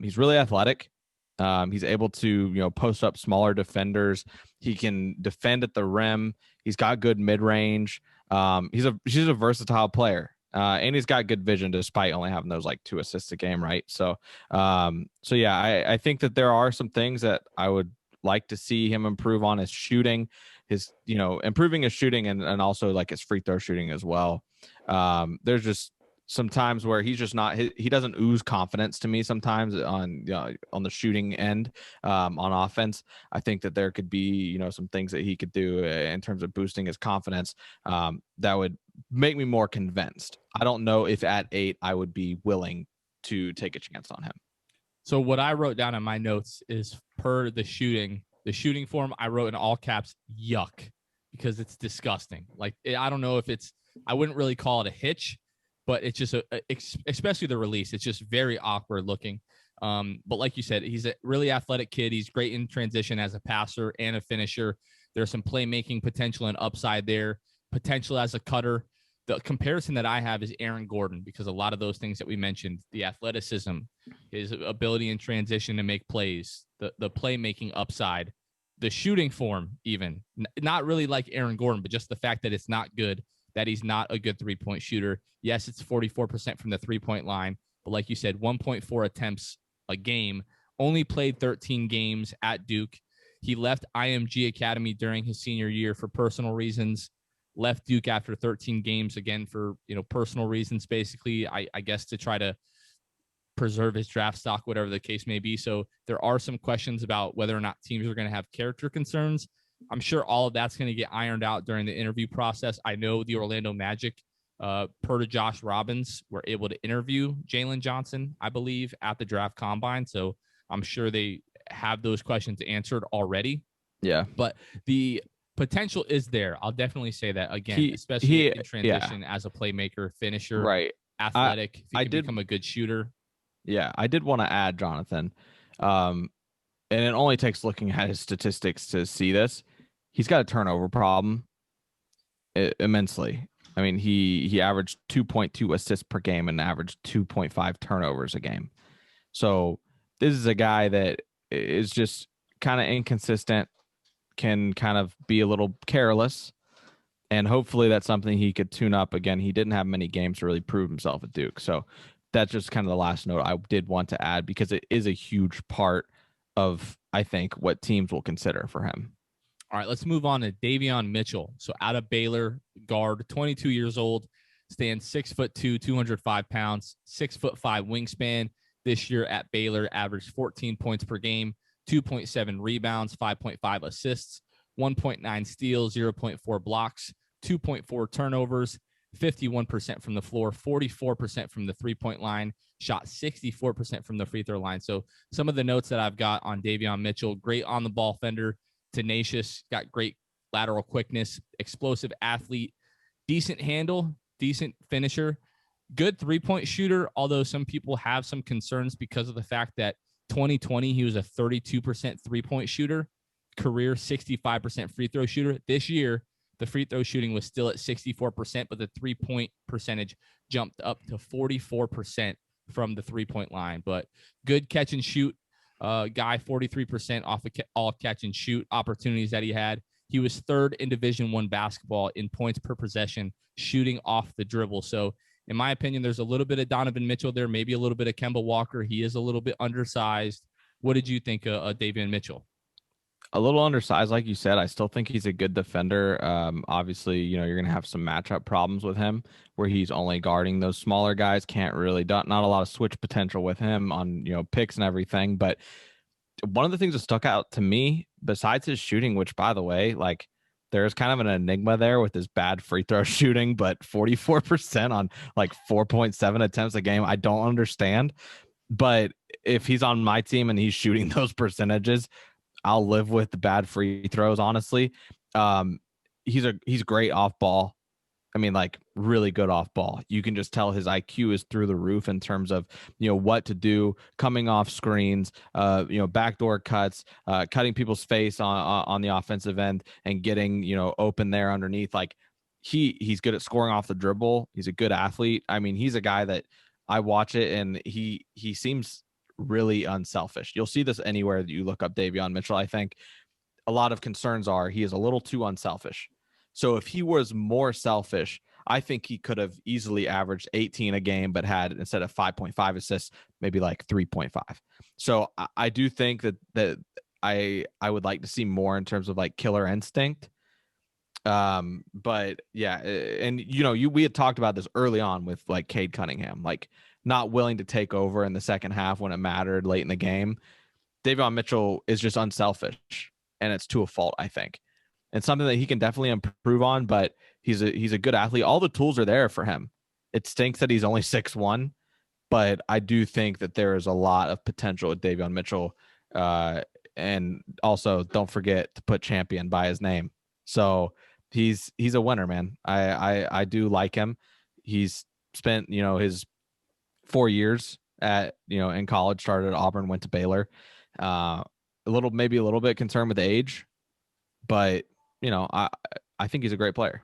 He's really athletic. He's able to, post up smaller defenders. He can defend at the rim. He's got good mid-range. He's a versatile player. And he's got good vision despite only having those like 2 assists a game, right? So yeah, I think that there are some things that I would like to see him improve on his shooting, improving his shooting and also like his free throw shooting as well. There's just some times where he's just not, he doesn't ooze confidence to me sometimes on the shooting end on offense. I think that there could be, some things that he could do in terms of boosting his confidence that would make me more convinced. I don't know if at 8 I would be willing to take a chance on him. So what I wrote down in my notes is per the shooting form, I wrote in all caps, yuck, because it's disgusting. Like, I don't know if I wouldn't really call it a hitch, but it's just especially the release. It's just very awkward looking. But like you said, he's a really athletic kid. He's great in transition as a passer and a finisher. There's some playmaking potential and upside there, potential as a cutter. The comparison that I have is Aaron Gordon, because a lot of those things that we mentioned, the athleticism, his ability in transition to make plays, the playmaking upside, the shooting form, even not really like Aaron Gordon, but just the fact that it's not good, that he's not a good 3-point shooter. Yes, it's 44% from the 3-point line, but like you said, 1.4 attempts a game, only played 13 games at Duke. He left IMG Academy during his senior year for personal reasons. Left Duke after 13 games, again, for, personal reasons, basically, I guess to try to preserve his draft stock, whatever the case may be. So there are some questions about whether or not teams are going to have character concerns. I'm sure all of that's going to get ironed out during the interview process. I know the Orlando Magic, per to Josh Robbins, were able to interview Jalen Johnson, I believe, at the draft combine. So I'm sure they have those questions answered already. Yeah. But the potential is there. I'll definitely say that again, especially in transition as a playmaker, finisher, right? Athletic. If he can become a good shooter. Yeah, I did want to add, Jonathan, and it only takes looking at his statistics to see this. He's got a turnover problem immensely. I mean, he averaged 2.2 assists per game and averaged 2.5 turnovers a game. So this is a guy that is just kind of inconsistent, can kind of be a little careless, and hopefully that's something he could tune up. Again, he didn't have many games to really prove himself at Duke, so that's just kind of the last note I did want to add, because it is a huge part of, I think, what teams will consider for him. All right, let's move on to Davion Mitchell. So out of Baylor, guard, 22 years old, stands 6'2", 205 pounds, 6'5" wingspan. This year at Baylor, averaged 14 points per game, 2.7 rebounds, 5.5 assists, 1.9 steals, 0.4 blocks, 2.4 turnovers, 51% from the floor, 44% from the 3-point line, shot 64% from the free throw line. So some of the notes that I've got on Davion Mitchell: great on the ball fender, tenacious, got great lateral quickness, explosive athlete, decent handle, decent finisher, good 3-point shooter, although some people have some concerns because of the fact that 2020, he was a 32% 3-point shooter, career 65% free throw shooter. This year, the free throw shooting was still at 64%, but the 3-point percentage jumped up to 44% from the 3-point line. But good catch and shoot guy, 43% off of all catch and shoot opportunities that he had. He was third in Division I basketball in points per possession, shooting off the dribble. So in my opinion, there's a little bit of Donovan Mitchell there, maybe a little bit of Kemba Walker. He is a little bit undersized. What did you think of Davion Mitchell? A little undersized, like you said. I still think he's a good defender. Obviously, you're going to have some matchup problems with him where he's only guarding those smaller guys. Can't really, not a lot of switch potential with him on, picks and everything. But one of the things that stuck out to me besides his shooting, which by the way, like there's kind of an enigma there with his bad free throw shooting, but 44% on like 4.7 attempts a game. I don't understand. But if he's on my team and he's shooting those percentages, I'll live with the bad free throws, honestly. He's great off ball. I mean, like really good off ball. You can just tell his IQ is through the roof in terms of, what to do, coming off screens, backdoor cuts, cutting people's face on the offensive end and getting, open there underneath. Like he's good at scoring off the dribble. He's a good athlete. I mean, he's a guy that I watch it and he seems really unselfish. You'll see this anywhere that you look up Davion Mitchell. I think a lot of concerns are he is a little too unselfish. So if he was more selfish, I think he could have easily averaged 18 a game, but had instead of 5.5 assists, maybe like 3.5. So I do think that I would like to see more in terms of like killer instinct. But yeah, and we had talked about this early on with like Cade Cunningham, like not willing to take over in the second half when it mattered late in the game. Davion Mitchell is just unselfish, and it's to a fault, I think. And something that he can definitely improve on, but he's a good athlete. All the tools are there for him. It stinks that he's only 6'1", but I do think that there is a lot of potential with Davion Mitchell. And also don't forget to put champion by his name. So he's a winner, man. I do like him. He's spent, his 4 years in college, started at Auburn, went to Baylor. Maybe a little bit concerned with age, but I think he's a great player.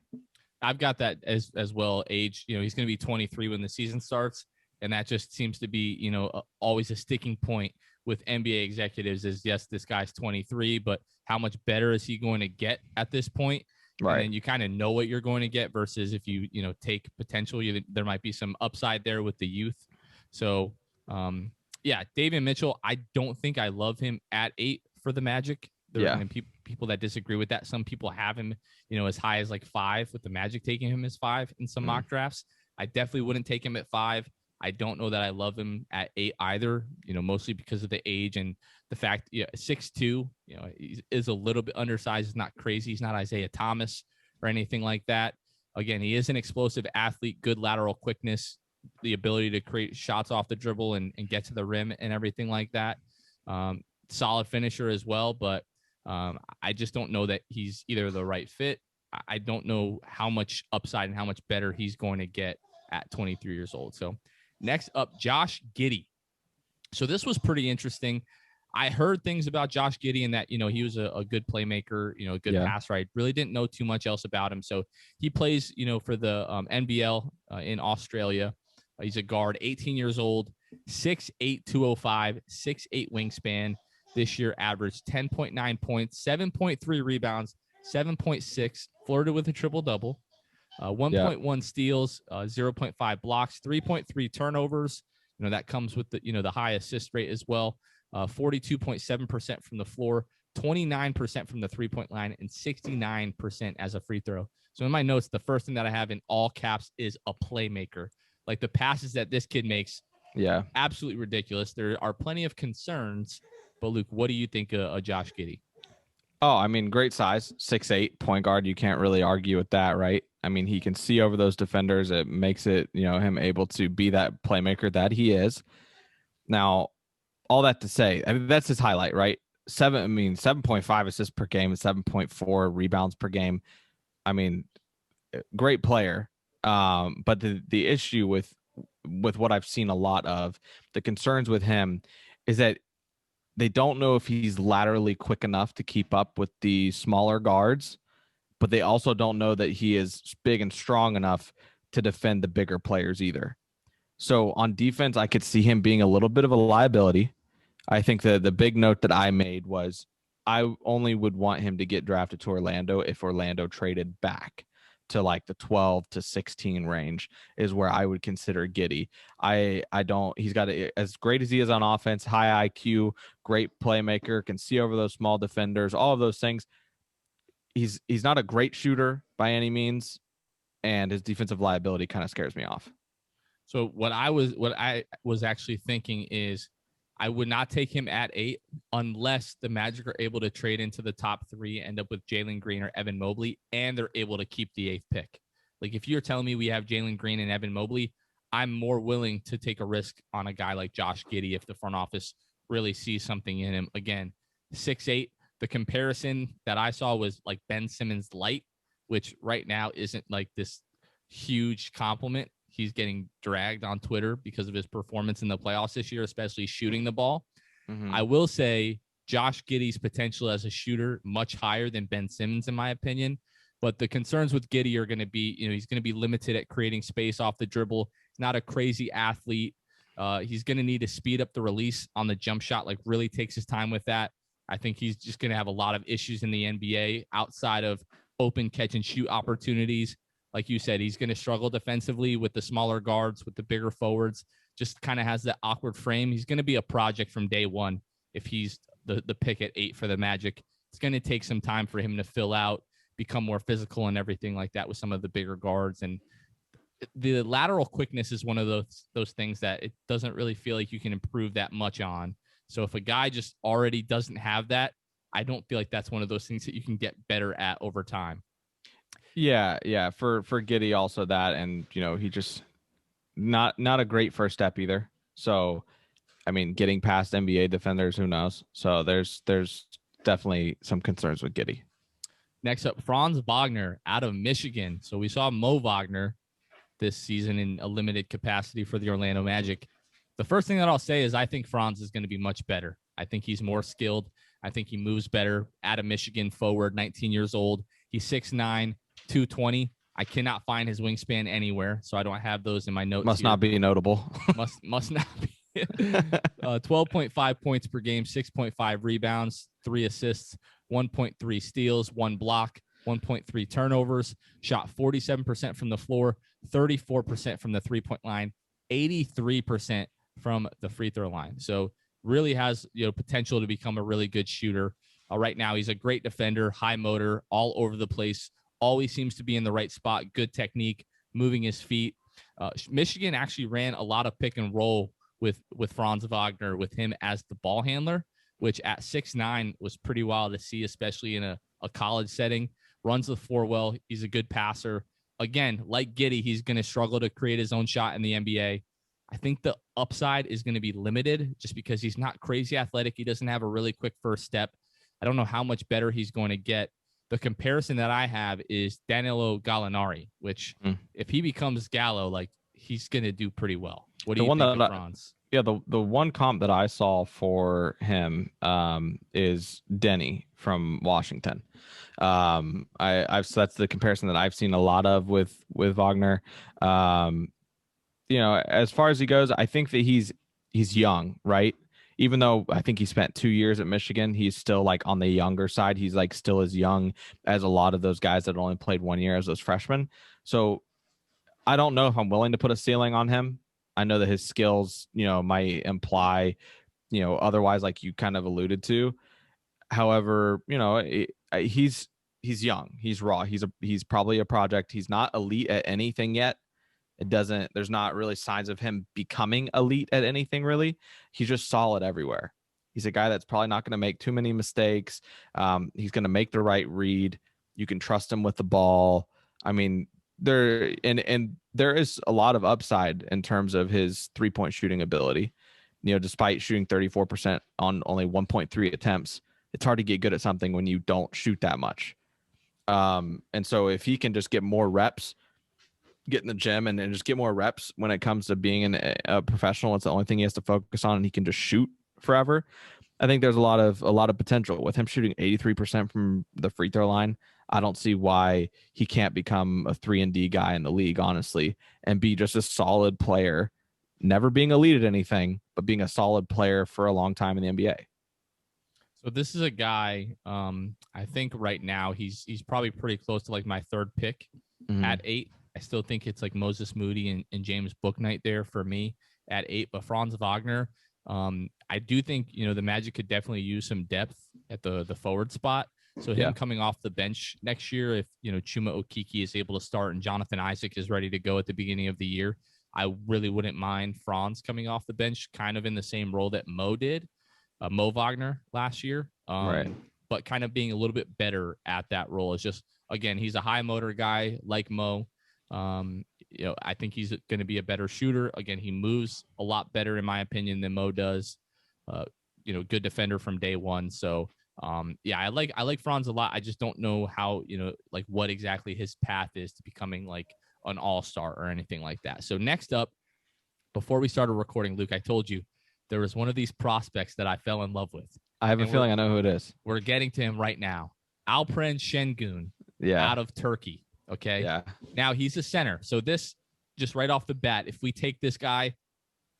I've got that as well. Age, he's going to be 23 when the season starts, and that just seems to be, always a sticking point with NBA executives. Is yes, this guy's 23, but how much better is he going to get at this point? Right. And then you kind of know what you're going to get versus if you take potential, there might be some upside there with the youth. So, Davian Mitchell, I don't think I love him at 8 for the Magic. There are people that disagree with that. Some people have him, as high as like 5, with the Magic taking him as 5 in some mock drafts. I definitely wouldn't take him at 5. I don't know that I love him at 8 either, mostly because of the age and the fact, 6'2", he is a little bit undersized. He's not crazy. He's not Isaiah Thomas or anything like that. Again, he is an explosive athlete, good lateral quickness, the ability to create shots off the dribble and get to the rim and everything like that. Solid finisher as well, but I just don't know that he's either the right fit. I don't know how much upside and how much better he's going to get at 23 years old. So next up, Josh Giddy. So this was pretty interesting. I heard things about Josh Giddy and that, he was a good playmaker, a good passer. I really didn't know too much else about him. So he plays, for the NBL in Australia. He's a guard, 18 years old, 6'8", 205, 6'8" wingspan. This year averaged 10.9 points, 7.3 rebounds, 7.6, flirted with a triple-double, 1.1 steals, 0.5 blocks, 3.3 turnovers. That comes with the high assist rate as well. 42.7% from the floor, 29% from the three-point line, and 69% as a free throw. So in my notes, the first thing that I have in all caps is a playmaker. Like the passes that this kid makes, absolutely ridiculous. There are plenty of concerns. But Luke, what do you think of Josh Giddy? Oh, I mean, great size, 6'8", point guard. You can't really argue with that, right? I mean, he can see over those defenders. It makes it, him able to be that playmaker that he is. Now, all that to say, I mean, that's his highlight, right? 7.5 assists per game and 7.4 rebounds per game. I mean, great player. But the issue with what I've seen a lot of, the concerns with him is that they don't know if he's laterally quick enough to keep up with the smaller guards, but they also don't know that he is big and strong enough to defend the bigger players either. So on defense, I could see him being a little bit of a liability. I think the big note that I made was I only would want him to get drafted to Orlando if Orlando traded back to like the 12 to 16 range is where I would consider Giddy. He's got as great as he is on offense, high IQ, great playmaker, can see over those small defenders, all of those things. He's not a great shooter by any means, and his defensive liability kind of scares me off. So what I was actually thinking is I would not take him at 8 unless the Magic are able to trade into the top 3, end up with Jalen Green or Evan Mobley, and they're able to keep the 8th pick. Like, if you're telling me we have Jalen Green and Evan Mobley, I'm more willing to take a risk on a guy like Josh Giddy if the front office really sees something in him. Again, 6'8". The comparison that I saw was like Ben Simmons light, which right now isn't like this huge compliment. He's getting dragged on Twitter because of his performance in the playoffs this year, especially shooting the ball. I will say Josh Giddey's potential as a shooter much higher than Ben Simmons, in my opinion. But the concerns with Giddy are going to be, he's going to be limited at creating space off the dribble. Not a crazy athlete. He's going to need to speed up the release on the jump shot, like really takes his time with that. I think he's just going to have a lot of issues in the NBA outside of open catch and shoot opportunities. Like you said, he's going to struggle defensively with the smaller guards, with the bigger forwards, just kind of has that awkward frame. He's going to be a project from day one if he's the pick at 8 for the Magic. It's going to take some time for him to fill out, become more physical and everything like that with some of the bigger guards. And the lateral quickness is one of those things that it doesn't really feel like you can improve that much on. So if a guy just already doesn't have that, I don't feel like that's one of those things that you can get better at over time. Yeah. For Giddy also that, and he just not a great first step either. So, I mean, getting past NBA defenders, who knows? So there's definitely some concerns with Giddy. Next up, Franz Wagner out of Michigan. So we saw Mo Wagner this season in a limited capacity for the Orlando Magic. The first thing that I'll say is I think Franz is going to be much better. I think he's more skilled. I think he moves better. Out of Michigan, forward, 19 years old. He's 6'9", 220. I cannot find his wingspan anywhere, so I don't have those in my notes. Must not be notable. must not be. 12.5 points per game, 6.5 rebounds, 3 assists, 1.3 steals, 1 block, 1.3 turnovers. Shot 47% from the floor, 34% from the three-point line, 83% from the free throw line. So really has potential to become a really good shooter. Right now, he's a great defender, high motor, all over the place. Always seems to be in the right spot, good technique, moving his feet. Michigan actually ran a lot of pick and roll with Franz Wagner, with him as the ball handler, which at 6'9" was pretty wild to see, especially in a college setting. Runs the floor well. He's a good passer. Again, like Giddy, he's going to struggle to create his own shot in the NBA. I think the upside is going to be limited just because he's not crazy athletic. He doesn't have a really quick first step. I don't know how much better he's going to get. The comparison that I have is Danilo Gallinari, which if he becomes Gallo, like he's going to do pretty well. What do you think of Franz? Yeah, the one comp that I saw for him is Denny from Washington. That's the comparison that I've seen a lot of with Wagner. As far as he goes, I think that he's young, right? Even though I think he spent 2 years at Michigan, he's still like on the younger side. He's like still as young as a lot of those guys that only played 1 year as those freshmen. So I don't know if I'm willing to put a ceiling on him. I know that his skills, might imply, otherwise, like you kind of alluded to. However, he's young, he's raw, he's probably a project. He's not elite at anything yet. There's not really signs of him becoming elite at anything really. He's just solid everywhere. He's a guy that's probably not going to make too many mistakes. He's going to make the right read. You can trust him with the ball. I mean, there is a lot of upside in terms of his 3-point shooting ability. Despite shooting 34% on only 1.3 attempts, it's hard to get good at something when you don't shoot that much. And so if he can just get more reps, get in the gym and just get more reps when it comes to being a professional, it's the only thing he has to focus on, and he can just shoot forever. I think there's a lot of potential with him shooting 83% from the free throw line. I don't see why he can't become a 3-and-D guy in the league, honestly, and be just a solid player, never being elite at anything, but being a solid player for a long time in the NBA. So this is a guy, I think right now he's probably pretty close to like my third pick at 8. I still think it's like Moses Moody and James Bouknight there for me at 8. But Franz Wagner, I do think, the Magic could definitely use some depth at the forward spot. So him coming off the bench next year, if, Chuma Okeke is able to start and Jonathan Isaac is ready to go at the beginning of the year, I really wouldn't mind Franz coming off the bench, kind of in the same role that Mo did, Mo Wagner last year. Right. But kind of being a little bit better at that role. Is just, again, he's a high motor guy like Mo. I think he's going to be a better shooter. Again, he moves a lot better, in my opinion, than Mo does. Good defender from day one. So, I like Franz a lot. I just don't know how, like what exactly his path is to becoming like an all-star or anything like that. So next up, before we started recording, Luke, I told you there was one of these prospects that I fell in love with. I have a feeling I know who it is. We're getting to him right now. Alperen Şengün, out of Turkey. Okay. Yeah. Now he's a center. So this, just right off the bat, if we take this guy,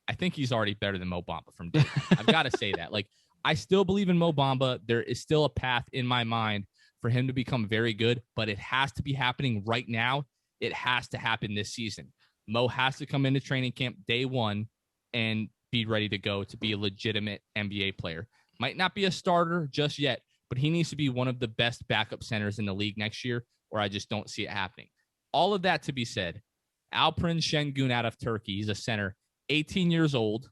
I think he's already better than Mo Bamba from day one. I've got to say that. Like, I still believe in Mo Bamba. There is still a path in my mind for him to become very good, but it has to be happening right now. It has to happen this season. Mo has to come into training camp day one and be ready to go to be a legitimate NBA player. Might not be a starter just yet, but he needs to be one of the best backup centers in the league next year, or I just don't see it happening. All of that to be said, Alperen Şengün out of Turkey. He's a center, 18 years old,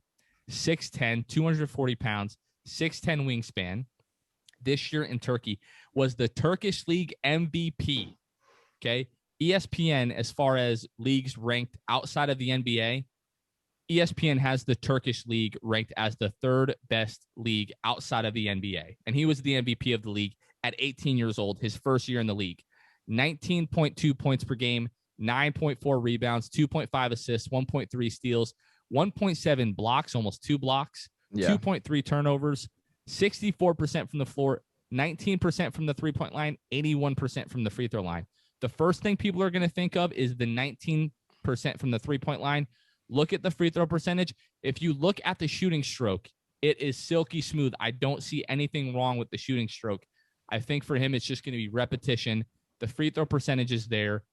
6'10", 240 pounds, 6'10" wingspan. This year in Turkey was the Turkish League MVP. Okay. ESPN, as far as leagues ranked outside of the NBA, ESPN has the Turkish League ranked as the third best league outside of the NBA. And he was the MVP of the league at 18 years old, his first year in the league. 19.2 points per game, 9.4 rebounds, 2.5 assists, 1.3 steals, 1.7 blocks, almost 2 blocks, 2.3 turnovers, 64% from the floor, 19% from the three-point line, 81% from the free throw line. The first thing people are going to think of is the 19% from the three-point line. Look at the free throw percentage. If you look at the shooting stroke, it is silky smooth. I don't see anything wrong with the shooting stroke. I think for him, it's just going to be repetition. The free throw percentage is there.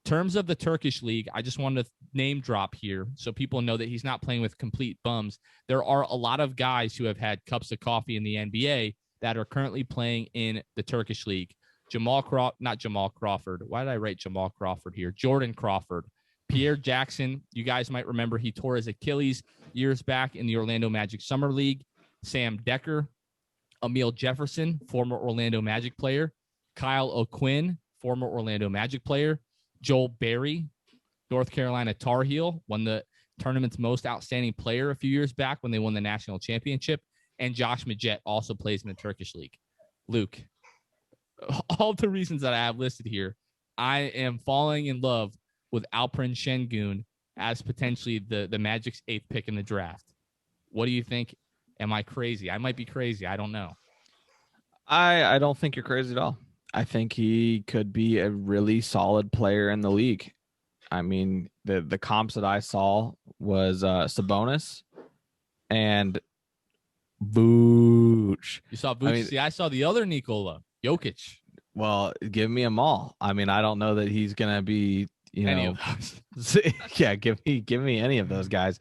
In terms of the Turkish league, I just wanted to name drop here so people know that he's not playing with complete bums. There are a lot of guys who have had cups of coffee in the NBA that are currently playing in the Turkish league. Not Jamal Crawford. Why did I write Jamal Crawford here? Jordan Crawford. Pierre Jackson, you guys might remember he tore his Achilles years back in the Orlando Magic Summer League. Sam Decker, Emil Jefferson, former Orlando Magic player. Kyle O'Quinn, former Orlando Magic player. Joel Berry, North Carolina Tar Heel, won the tournament's most outstanding player a few years back when they won the national championship. And Josh Majette also plays in the Turkish league. Luke, all the reasons that I have listed here, I am falling in love with Alperen Şengün as potentially the Magic's 8th pick in the draft. What do you think? Am I crazy? I might be crazy. I don't know. I don't think you're crazy at all. I think he could be a really solid player in the league. I mean, the comps that I saw was Sabonis and Vooch. You saw Vooch. See, I saw the other Nikola, Jokic. Well, give me them all. I mean, I don't know that he's gonna be, any of those. Yeah, give me any of those guys.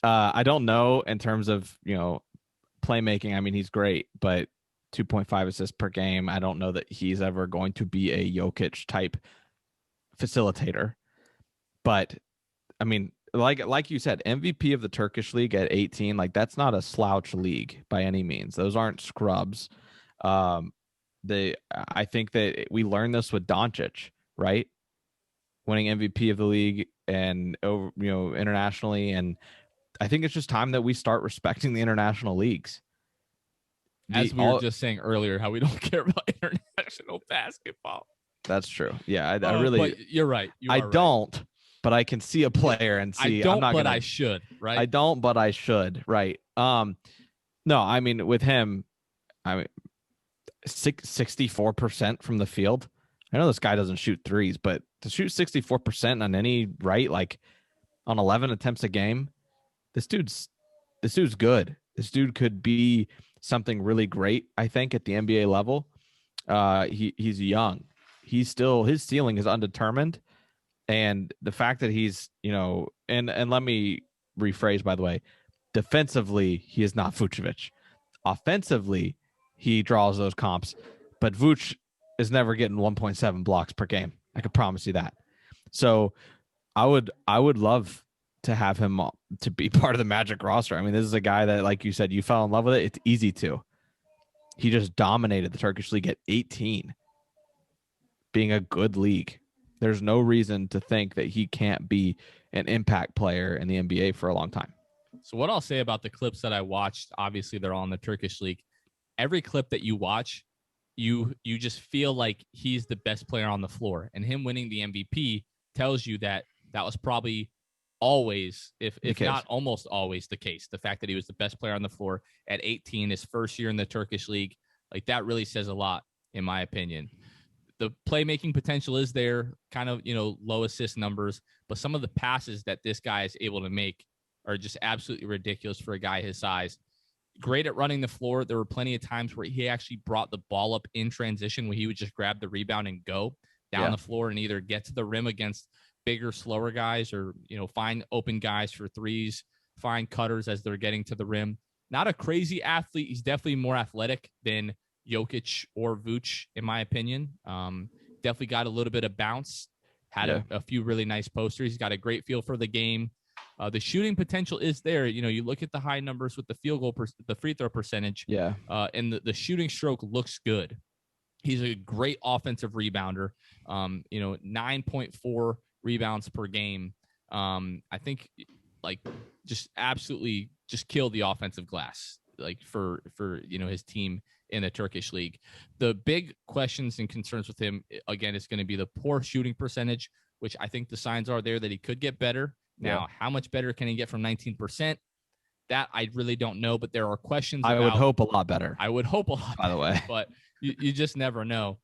I don't know in terms of playmaking. I mean, he's great, but 2.5 assists per game. I don't know that he's ever going to be a Jokic type facilitator. But I mean, like you said, MVP of the Turkish league at 18, like that's not a slouch league by any means. Those aren't scrubs. I think that we learned this with Doncic, right? Winning MVP of the league and over, internationally. And I think it's just time that we start respecting the international leagues. As we were just saying earlier, how we don't care about international basketball. That's true. Yeah, I really. But you're right. I don't, but I can see a player and see. I should. Right. I don't, but I should. Right. No, I mean with him, 64% from the field. I know this guy doesn't shoot threes, but to shoot 64% on any like on 11 attempts a game, this dude's good. This dude could be something really great, I think, at the NBA level. He's young. He's still, his ceiling is undetermined. And the fact that he's, and let me rephrase, by the way, defensively, he is not Vucevic. Offensively, he draws those comps, but Vuce is never getting 1.7 blocks per game. I can promise you that. So I would love to have him to be part of the Magic roster. I mean, this is a guy that, like you said, you fell in love with it. It's easy to. He just dominated the Turkish league at 18, being a good league. There's no reason to think that he can't be an impact player in the NBA for a long time. So what I'll say about the clips that I watched, obviously they're all in the Turkish league. Every clip that you watch, you just feel like he's the best player on the floor, and him winning the MVP tells you that was probably always, if not almost always, the case. The fact that he was the best player on the floor at 18, his first year in the Turkish league, like that really says a lot, in my opinion. The playmaking potential is there, kind of, low assist numbers, but some of the passes that this guy is able to make are just absolutely ridiculous for a guy his size. Great at running the floor. There were plenty of times where he actually brought the ball up in transition, where he would just grab the rebound and go down the floor and either get to the rim against bigger, slower guys, or, find open guys for threes, find cutters as they're getting to the rim. Not a crazy athlete. He's definitely more athletic than Jokic or Vooch, in my opinion. Definitely got a little bit of bounce, had a few really nice posters. He's got a great feel for the game. The shooting potential is there. You look at the high numbers with the field goal, the free throw percentage, and the shooting stroke looks good. He's a great offensive rebounder. 9.4 rebounds per game. I think just absolutely just killed the offensive glass, for his team in the Turkish league. The big questions and concerns with him, again, is going to be the poor shooting percentage, which I think the signs are there that he could get better. Now, how much better can he get from 19%? That I really don't know, but there are questions. I would hope a lot better. I would hope a lot, by the way, but you just never know.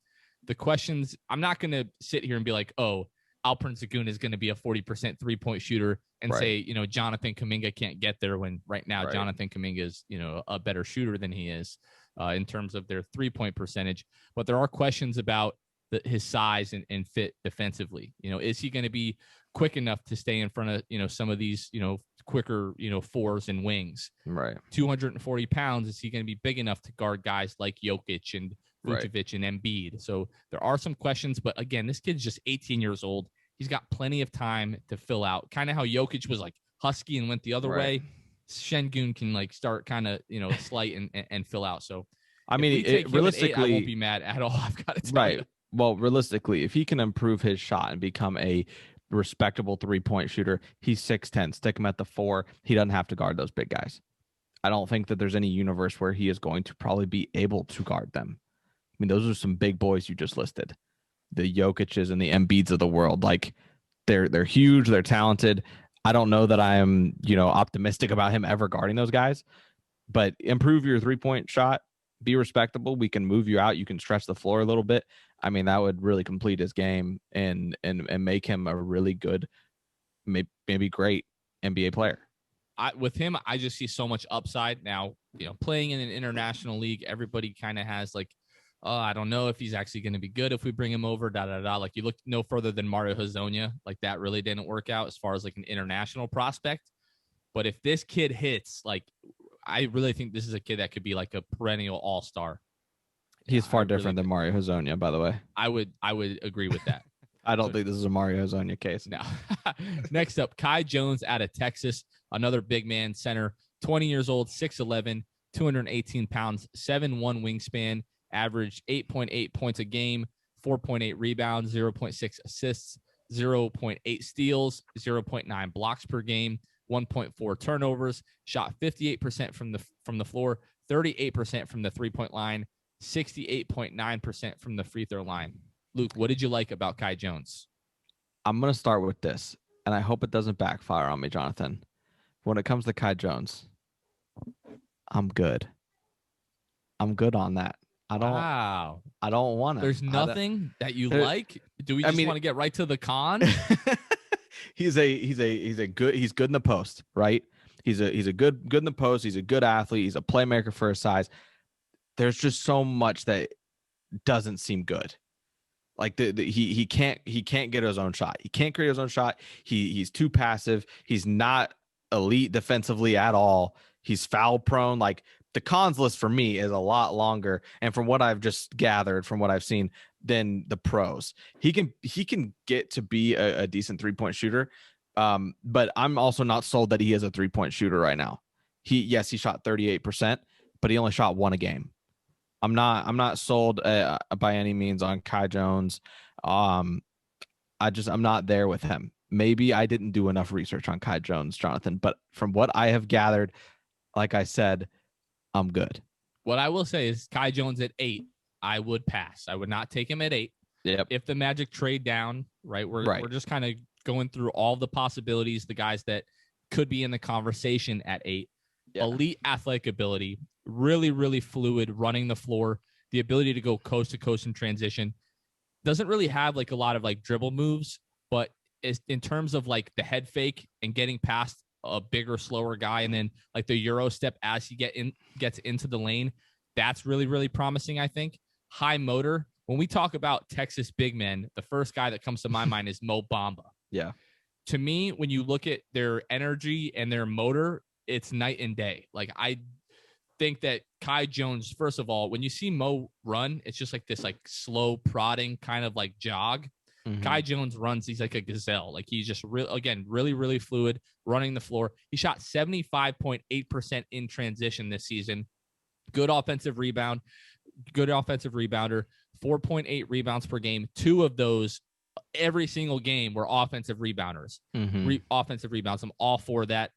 The questions, I'm not going to sit here and be like, oh, Alperen Sengun is going to be a 40% 3-point shooter and say, Jonathan Kaminga can't get there, when right now Jonathan Kaminga is, a better shooter than he is in terms of their 3-point percentage. But there are questions about his size and fit defensively. Is he going to be quick enough to stay in front of, some of these, quicker, fours and wings? Right. 240 pounds. Is he going to be big enough to guard guys like Jokic and Vucevic and Embiid? So there are some questions, but again, this kid's just 18 years old. He's got plenty of time to fill out. Kind of how Jokic was like husky and went the other way. Sengun can start kind of, slight and fill out. So I mean, realistically, I won't be mad at all. I've got to tell you. Well, realistically, if he can improve his shot and become a respectable 3-point shooter, he's 6'10". Stick him at the 4. He doesn't have to guard those big guys. I don't think that there's any universe where he is going to probably be able to guard them. I mean, those are some big boys you just listed. The Jokic's and the Embiids of the world. They're huge, they're talented. I don't know that I am, optimistic about him ever guarding those guys, but improve your 3-point shot, be respectable. We can move you out. You can stretch the floor a little bit. I mean, that would really complete his game and make him a really good, maybe great NBA player. With him, I just see so much upside. Now, playing in an international league, everybody kind of has I don't know if he's actually going to be good if we bring him over, you look no further than Mario Hezonja. That really didn't work out as far as an international prospect. But if this kid hits, I really think this is a kid that could be a perennial all-star. He's far different than Mario Hezonja, by the way. I would agree with that. I don't think this is a Mario Hezonja case. No. Next up, Kai Jones out of Texas, another big man center, 20 years old, 6'11", 218 pounds, 7'1" wingspan, averaged 8.8 points a game, 4.8 rebounds, 0.6 assists, 0.8 steals, 0.9 blocks per game, 1.4 turnovers, shot 58% from the floor, 38% from the 3-point line, 68.9% from the free throw line. Luke, what did you like about Kai Jones? I'm going to start with this, and I hope it doesn't backfire on me, Jonathan. When it comes to Kai Jones, I'm good. I'm good on that. I don't want to. There's nothing that you like? Do we just want to get right to the con? He's good in the post, right? He's good in the post. He's a good athlete. He's a playmaker for his size. There's just so much that doesn't seem good. He can't get his own shot. He can't create his own shot. He's too passive. He's not elite defensively at all. He's foul prone. The cons list for me is a lot longer, and from what I've just gathered, from what I've seen, than the pros. He can get to be a decent 3-point shooter, But I'm also not sold that he is a 3-point shooter right now. He shot 38%, but he only shot 1 a game. I'm not sold by any means on Kai Jones. I'm not there with him. Maybe I didn't do enough research on Kai Jones, Jonathan, but from what I have gathered, like I said, I'm good. What I will say is Kai Jones at 8, I would pass. I would not take him at 8. Yep. If the Magic trade down, right, we're just kind of going through all the possibilities, the guys that could be in the conversation at 8. Yeah. Elite athletic ability, really, really fluid, running the floor, the ability to go coast to coast in transition. Doesn't really have like a lot of like dribble moves, but in terms of like the head fake and getting past a bigger, slower guy, and then like the Euro step as he gets into the lane, that's really, really promising, I think. High motor. When we talk about Texas big men, the first guy that comes to my mind is Mo Bamba. Yeah. To me, when you look at their energy and their motor, it's night and day. Like, I think that Kai Jones, first of all, when you see Mo run, it's just like this like slow prodding kind of like jog. Mm-hmm. Kai Jones runs, he's like a gazelle. Like, he's just really, really fluid, running the floor. He shot 75.8% in transition this season. Good offensive rebounder, 4.8 rebounds per game. 2 of those every single game were offensive rebounders. Mm-hmm. Offensive rebounds. I'm all for that.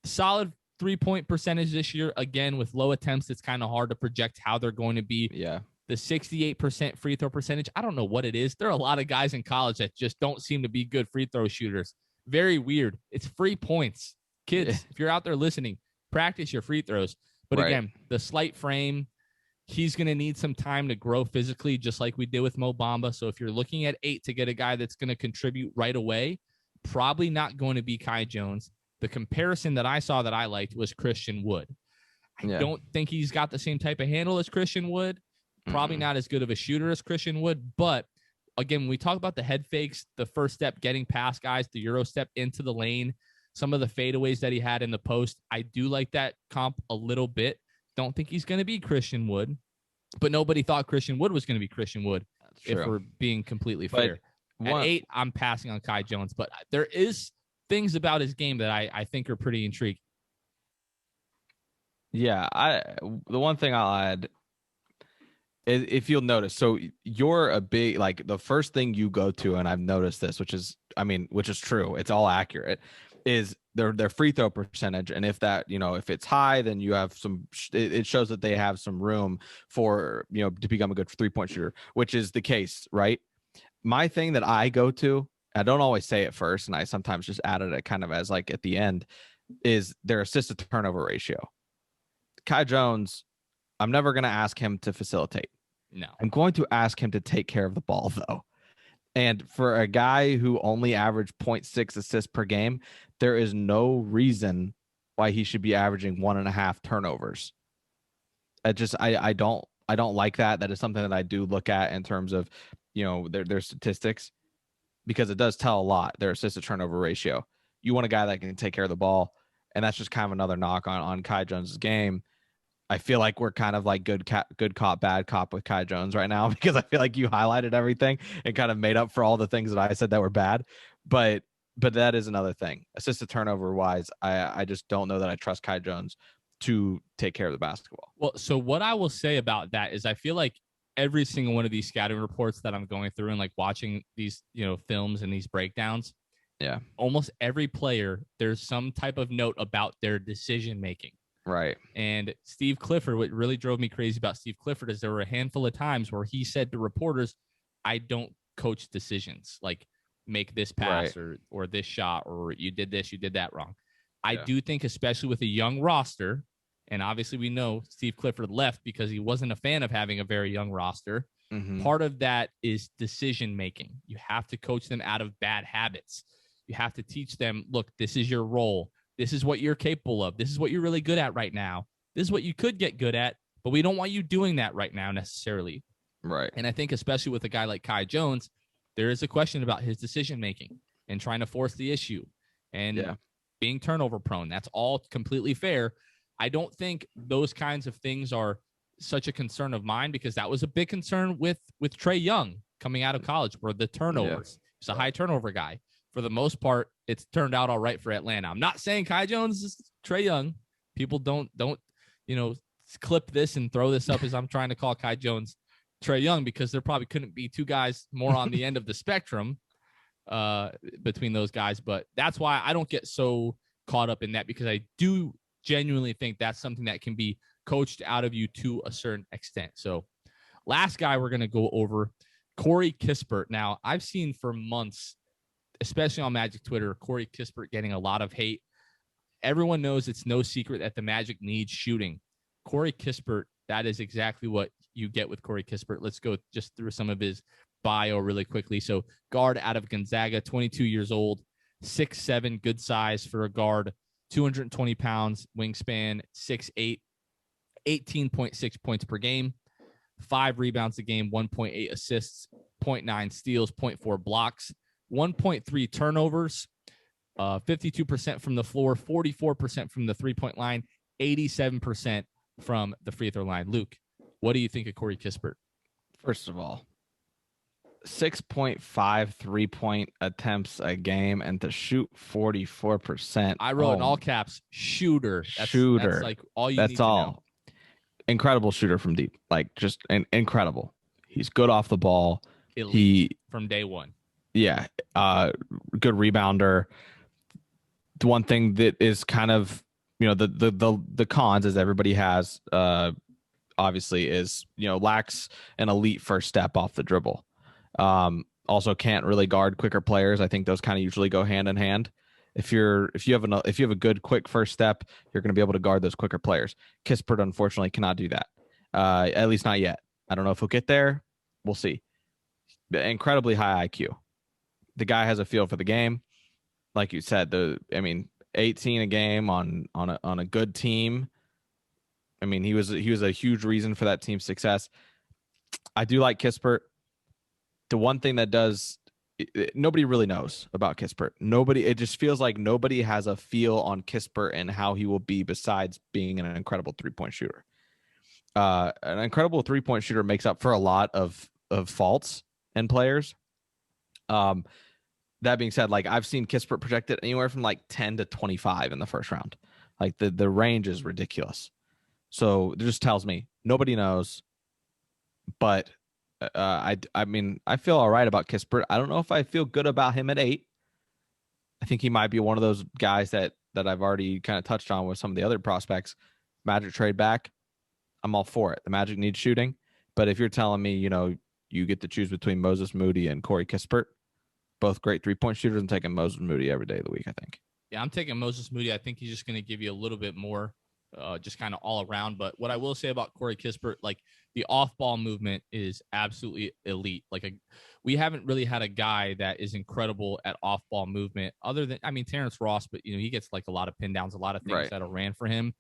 Solid 3-point percentage this year. Again, with low attempts, it's kind of hard to project how they're going to be. Yeah. The 68% free throw percentage, I don't know what it is. There are a lot of guys in college that just don't seem to be good free throw shooters. Very weird. It's free points. Kids, if you're out there listening, practice your free throws. But again, the slight frame, he's going to need some time to grow physically, just like we did with Mo Bamba. So if you're looking at 8 to get a guy that's going to contribute right away, probably not going to be Kai Jones. The comparison that I saw that I liked was Christian Wood. I don't think he's got the same type of handle as Christian Wood. Probably not as good of a shooter as Christian Wood. But again, when we talk about the head fakes, the first step, getting past guys, the Euro step into the lane, some of the fadeaways that he had in the post, I do like that comp a little bit. Don't think he's going to be Christian Wood, but nobody thought Christian Wood was going to be Christian Wood. If we're being completely fair. At 8, I'm passing on Kai Jones, but there is things about his game that I think are pretty intriguing. Yeah, the one thing I'll add, if you'll notice, so you're a big, like, the first thing you go to, and I've noticed this, which is true, it's all accurate, is their free throw percentage. And if that, if it's high, then you have it shows that they have some room for, to become a good 3-point shooter, which is the case, right? My thing that I go to, I don't always say it first, and I sometimes just added it kind of as like at the end, is their assist to turnover ratio. Kai Jones, I'm never going to ask him to facilitate. No. I'm going to ask him to take care of the ball, though. And for a guy who only averaged 0.6 assists per game, there is no reason why he should be averaging 1.5 turnovers. I don't like that. That is something that I do look at in terms of, their statistics, because it does tell a lot, their assist to turnover ratio. You want a guy that can take care of the ball, and that's just kind of another knock on Kai Jones' game. I feel like we're kind of like good cop, bad cop with Kai Jones right now, because I feel like you highlighted everything and kind of made up for all the things that I said that were bad. But that is another thing. Assist to turnover wise, I just don't know that I trust Kai Jones to take care of the basketball. Well, so what I will say about that is I feel like every single one of these scouting reports that I'm going through and like watching these, films and these breakdowns, almost every player, there's some type of note about their decision making. Right. And Steve Clifford, what really drove me crazy about Steve Clifford is there were a handful of times where he said to reporters, I don't coach decisions, like make this pass or this shot, or you did this, you did that wrong. I do think, especially with a young roster, and obviously we know Steve Clifford left because he wasn't a fan of having a very young roster. Mm-hmm. Part of that is decision making. You have to coach them out of bad habits. You have to teach them, look, this is your role. This is what you're capable of. This is what you're really good at right now. This is what you could get good at, but we don't want you doing that right now necessarily. Right. And I think especially with a guy like Kai Jones, there is a question about his decision-making and trying to force the issue and being turnover prone. That's all completely fair. I don't think those kinds of things are such a concern of mine, because that was a big concern with Trae Young coming out of college, where the turnovers. He's a high turnover guy. for the most part, it's turned out all right for Atlanta. I'm not saying Kai Jones is Trae Young. People don't clip this and throw this up as I'm trying to call Kai Jones Trae Young, because there probably couldn't be two guys more on the end of the spectrum between those guys. But that's why I don't get so caught up in that, because I do genuinely think that's something that can be coached out of you to a certain extent. So last guy we're going to go over, Corey Kissbert. Now, I've seen for months, especially on Magic Twitter, Corey Kissbert getting a lot of hate. Everyone knows it's no secret that the Magic needs shooting. Corey Kissbert, that is exactly what you get with Corey Kissbert. Let's go just through some of his bio really quickly. So guard out of Gonzaga, 22 years old, 6'7", good size for a guard, 220 pounds, wingspan, 6'8", 18.6 points per game, 5 rebounds a game, 1.8 assists, 0.9 steals, 0.4 blocks, 1.3 turnovers, 52% from the floor, 44% from the three-point line, 87% from the free throw line. Luke, what do you think of Corey Kissbert? First of all, 6.5 3-point attempts a game, and to shoot 44%. I wrote in all caps, shooter. That's like all you need That's to all. know. Incredible shooter from deep. Like, just incredible. He's good off the ball. Elite from day one. Yeah. Good rebounder. The one thing that is kind of, the cons, as everybody has, obviously, is, lacks an elite first step off the dribble. Also can't really guard quicker players. I think those kind of usually go hand in hand. If you have a good quick first step, you're going to be able to guard those quicker players. Kissbert, unfortunately, cannot do that. At least not yet. I don't know if he'll get there. We'll see. Incredibly high IQ. The guy has a feel for the game. Like you said, 18 a game on a good team. I mean, he was a huge reason for that team's success. I do like Kissbert. The one thing that nobody really knows about Kissbert. It just feels like nobody has a feel on Kissbert and how he will be, besides being an incredible 3-point shooter. An incredible 3-point shooter makes up for a lot of faults in players. That being said, like, I've seen Kissbert projected anywhere from like 10 to 25 in the first round. Like, the range is ridiculous. So it just tells me nobody knows. But I feel all right about Kissbert. I don't know if I feel good about him at 8. I think he might be one of those guys that I've already kind of touched on with some of the other prospects. Magic trade back, I'm all for it. The Magic needs shooting. But if you're telling me, you get to choose between Moses Moody and Corey Kissbert, both great 3-point shooters, I'm taking Moses Moody every day of the week, I think. Yeah, I'm taking Moses Moody. I think he's just going to give you a little bit more, just kind of all around. But what I will say about Corey Kissbert, like, the off-ball movement is absolutely elite. Like, we haven't really had a guy that is incredible at off-ball movement, other than, Terrence Ross, but he gets like a lot of pin downs, a lot of things that are ran for him.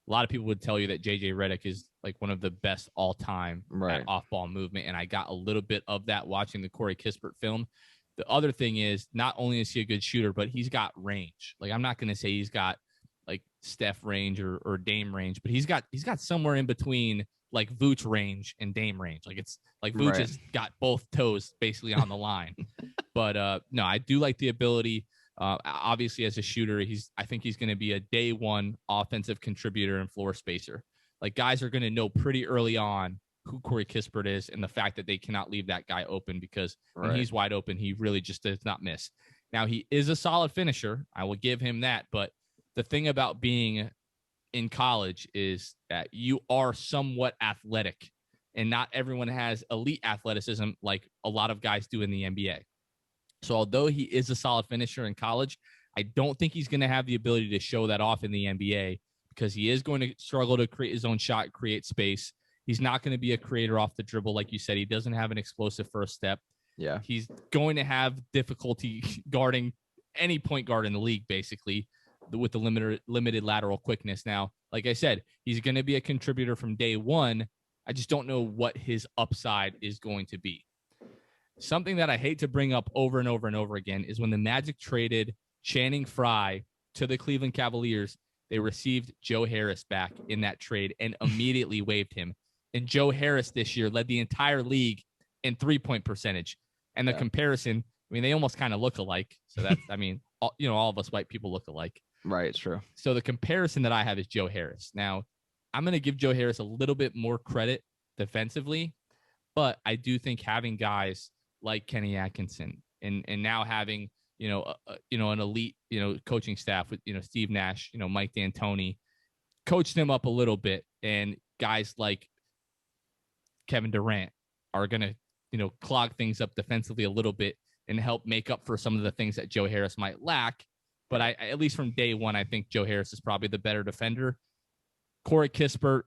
A lot of people would tell you that JJ Reddick is like one of the best all time at off-ball movement, and I got a little bit of that watching the Corey Kissbert film. The other thing is, not only is he a good shooter, but he's got range. Like, I'm not going to say he's got like Steph range or Dame range, but he's got somewhere in between like Vooch range and Dame range. Like, it's like Vooch has got both toes basically on the line. But no, I do like the ability. Obviously, as a shooter, I think he's going to be a day one offensive contributor and floor spacer. Like, guys are going to know pretty early on who Corey Kissbert is, and the fact that they cannot leave that guy open, because when he's wide open, he really just does not miss. Now, he is a solid finisher. I will give him that. But the thing about being in college is that you are somewhat athletic, and not everyone has elite athleticism like a lot of guys do in the NBA. So although he is a solid finisher in college, I don't think he's going to have the ability to show that off in the NBA, because he is going to struggle to create his own shot, create space. He's not going to be a creator off the dribble. Like you said, he doesn't have an explosive first step. Yeah. He's going to have difficulty guarding any point guard in the league, basically, with the limited lateral quickness. Now, like I said, he's going to be a contributor from day one. I just don't know what his upside is going to be. Something that I hate to bring up over and over and over again is when the Magic traded Channing Frye to the Cleveland Cavaliers, they received Joe Harris back in that trade and immediately waived him. And Joe Harris this year led the entire league in 3-point percentage. And the comparison, I mean, they almost kind of look alike. So that's, I mean, all of us white people look alike. Right. It's true. So the comparison that I have is Joe Harris. Now, I'm going to give Joe Harris a little bit more credit defensively, but I do think having guys like Kenny Atkinson and now having, an elite, coaching staff with, Steve Nash, Mike D'Antoni, coach them up a little bit. And guys like Kevin Durant are going to, clog things up defensively a little bit and help make up for some of the things that Joe Harris might lack. But I at least from day one, I think Joe Harris is probably the better defender. Corey Kissbert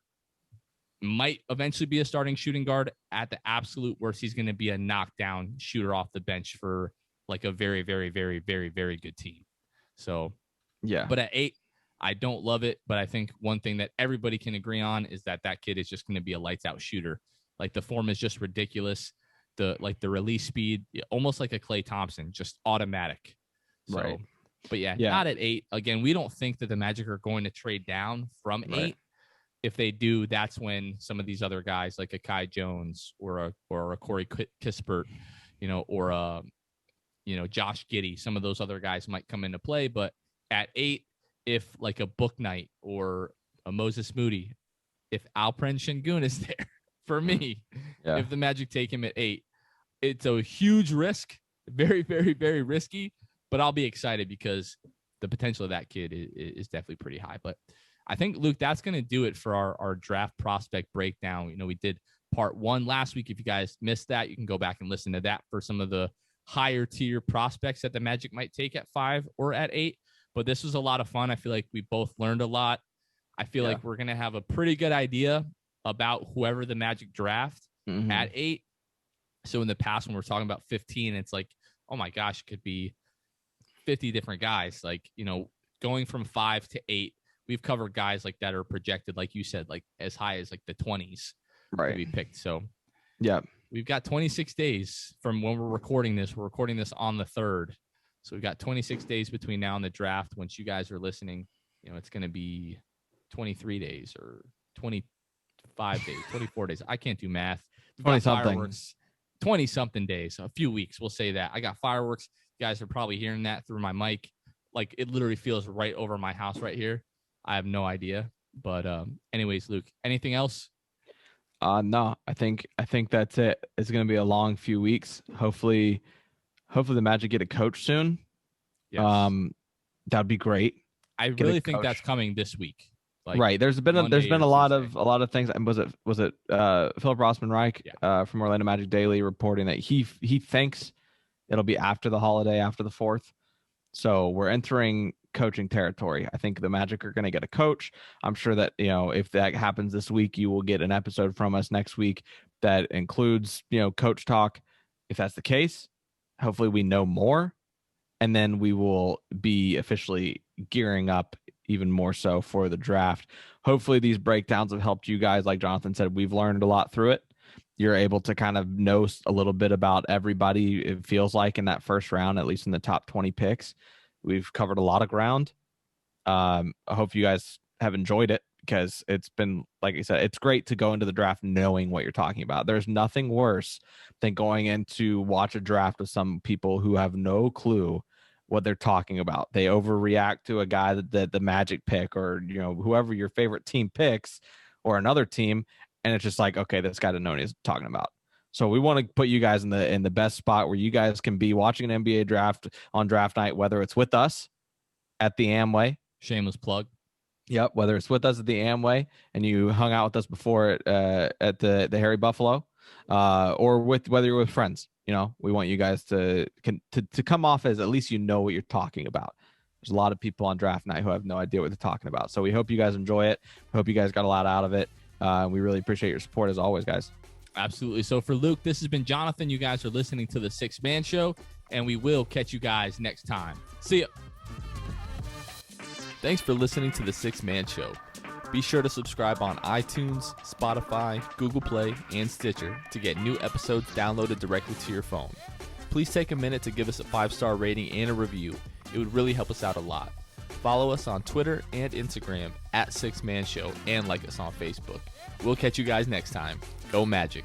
might eventually be a starting shooting guard. At the absolute worst, he's going to be a knockdown shooter off the bench for like a very, very, very, very, very good team. So, yeah. But at 8, I don't love it. But I think one thing that everybody can agree on is that kid is just going to be a lights out shooter. Like the form is just ridiculous. The release speed, almost like a Klay Thompson, just automatic. So, right. But yeah, not at 8. Again, we don't think that the Magic are going to trade down from 8. If they do, that's when some of these other guys like a Kai Jones or a Corey Kissbert, or Josh Giddy, some of those other guys might come into play. But at 8, if like a Book Knight or a Moses Moody, if Alperen Şengün is there, for me, if the Magic take him at 8, it's a huge risk, very, very, very risky. But I'll be excited because the potential of that kid is definitely pretty high. But I think, Luke, that's going to do it for our draft prospect breakdown. We did part 1 last week. If you guys missed that, you can go back and listen to that for some of the higher tier prospects that the Magic might take at 5 or at 8. But this was a lot of fun. I feel like we both learned a lot. I feel like we're going to have a pretty good idea about whoever the Magic draft at 8. So in the past, when we're talking about 15, it's like, oh my gosh, it could be 50 different guys. Like, going from 5 to 8, we've covered guys like that are projected, like you said, like as high as like the 20s to be picked. So we've got 26 days from when we're recording this. We're recording this on the 3rd. So we've got 26 days between now and the draft. Once you guys are listening, it's going to be 23 days or 25 days, 24 days. I can't do math. 20-something days, a few weeks. We'll say that. I got fireworks. You guys are probably hearing that through my mic. Like it literally feels right over my house right here. I have no idea. But anyways, Luke, anything else? No, I think that's it. It's going to be a long few weeks. Hopefully the Magic get a coach soon. Yes. That'd be great. I really think that's coming this week. Like right. There's been a lot of things. And was it Philip Rossman Reich from Orlando Magic Daily reporting that he thinks it'll be after the holiday, after the 4th. So we're entering coaching territory. I think the Magic are going to get a coach. I'm sure that, if that happens this week, you will get an episode from us next week that includes, coach talk. If that's the case, hopefully we know more, and then we will be officially gearing up even more so for the draft. Hopefully these breakdowns have helped you guys. Like Jonathan said, we've learned a lot through it. You're able to kind of know a little bit about everybody, it feels like, in that first round, at least in the top 20 picks. We've covered a lot of ground. I hope you guys have enjoyed it, because it's been, like I said, it's great to go into the draft knowing what you're talking about. There's nothing worse than going in to watch a draft with some people who have no clue what they're talking about. They overreact to a guy that the Magic pick, or whoever your favorite team picks, or another team, and it's just like, okay, this guy doesn't know what he's talking about. So we want to put you guys in the best spot where you guys can be watching an NBA draft on draft night, whether it's with us at the Amway. Shameless plug. Yep, whether it's with us at the Amway and you hung out with us before at the Harry Buffalo, or whether you're with friends. We want you guys to come off as at least what you're talking about. There's a lot of people on draft night who have no idea what they're talking about. So we hope you guys enjoy it. We hope you guys got a lot out of it. We really appreciate your support as always, guys. Absolutely. So for Luke, this has been Jonathan. You guys are listening to the 6 Man Show, and we will catch you guys next time. See ya. Thanks for listening to the 6 Man Show. Be sure to subscribe on iTunes, Spotify, Google Play, and Stitcher to get new episodes downloaded directly to your phone. Please take a minute to give us a 5-star rating and a review. It would really help us out a lot. Follow us on Twitter and Instagram at 6 Man Show, and like us on Facebook. We'll catch you guys next time. Go Magic.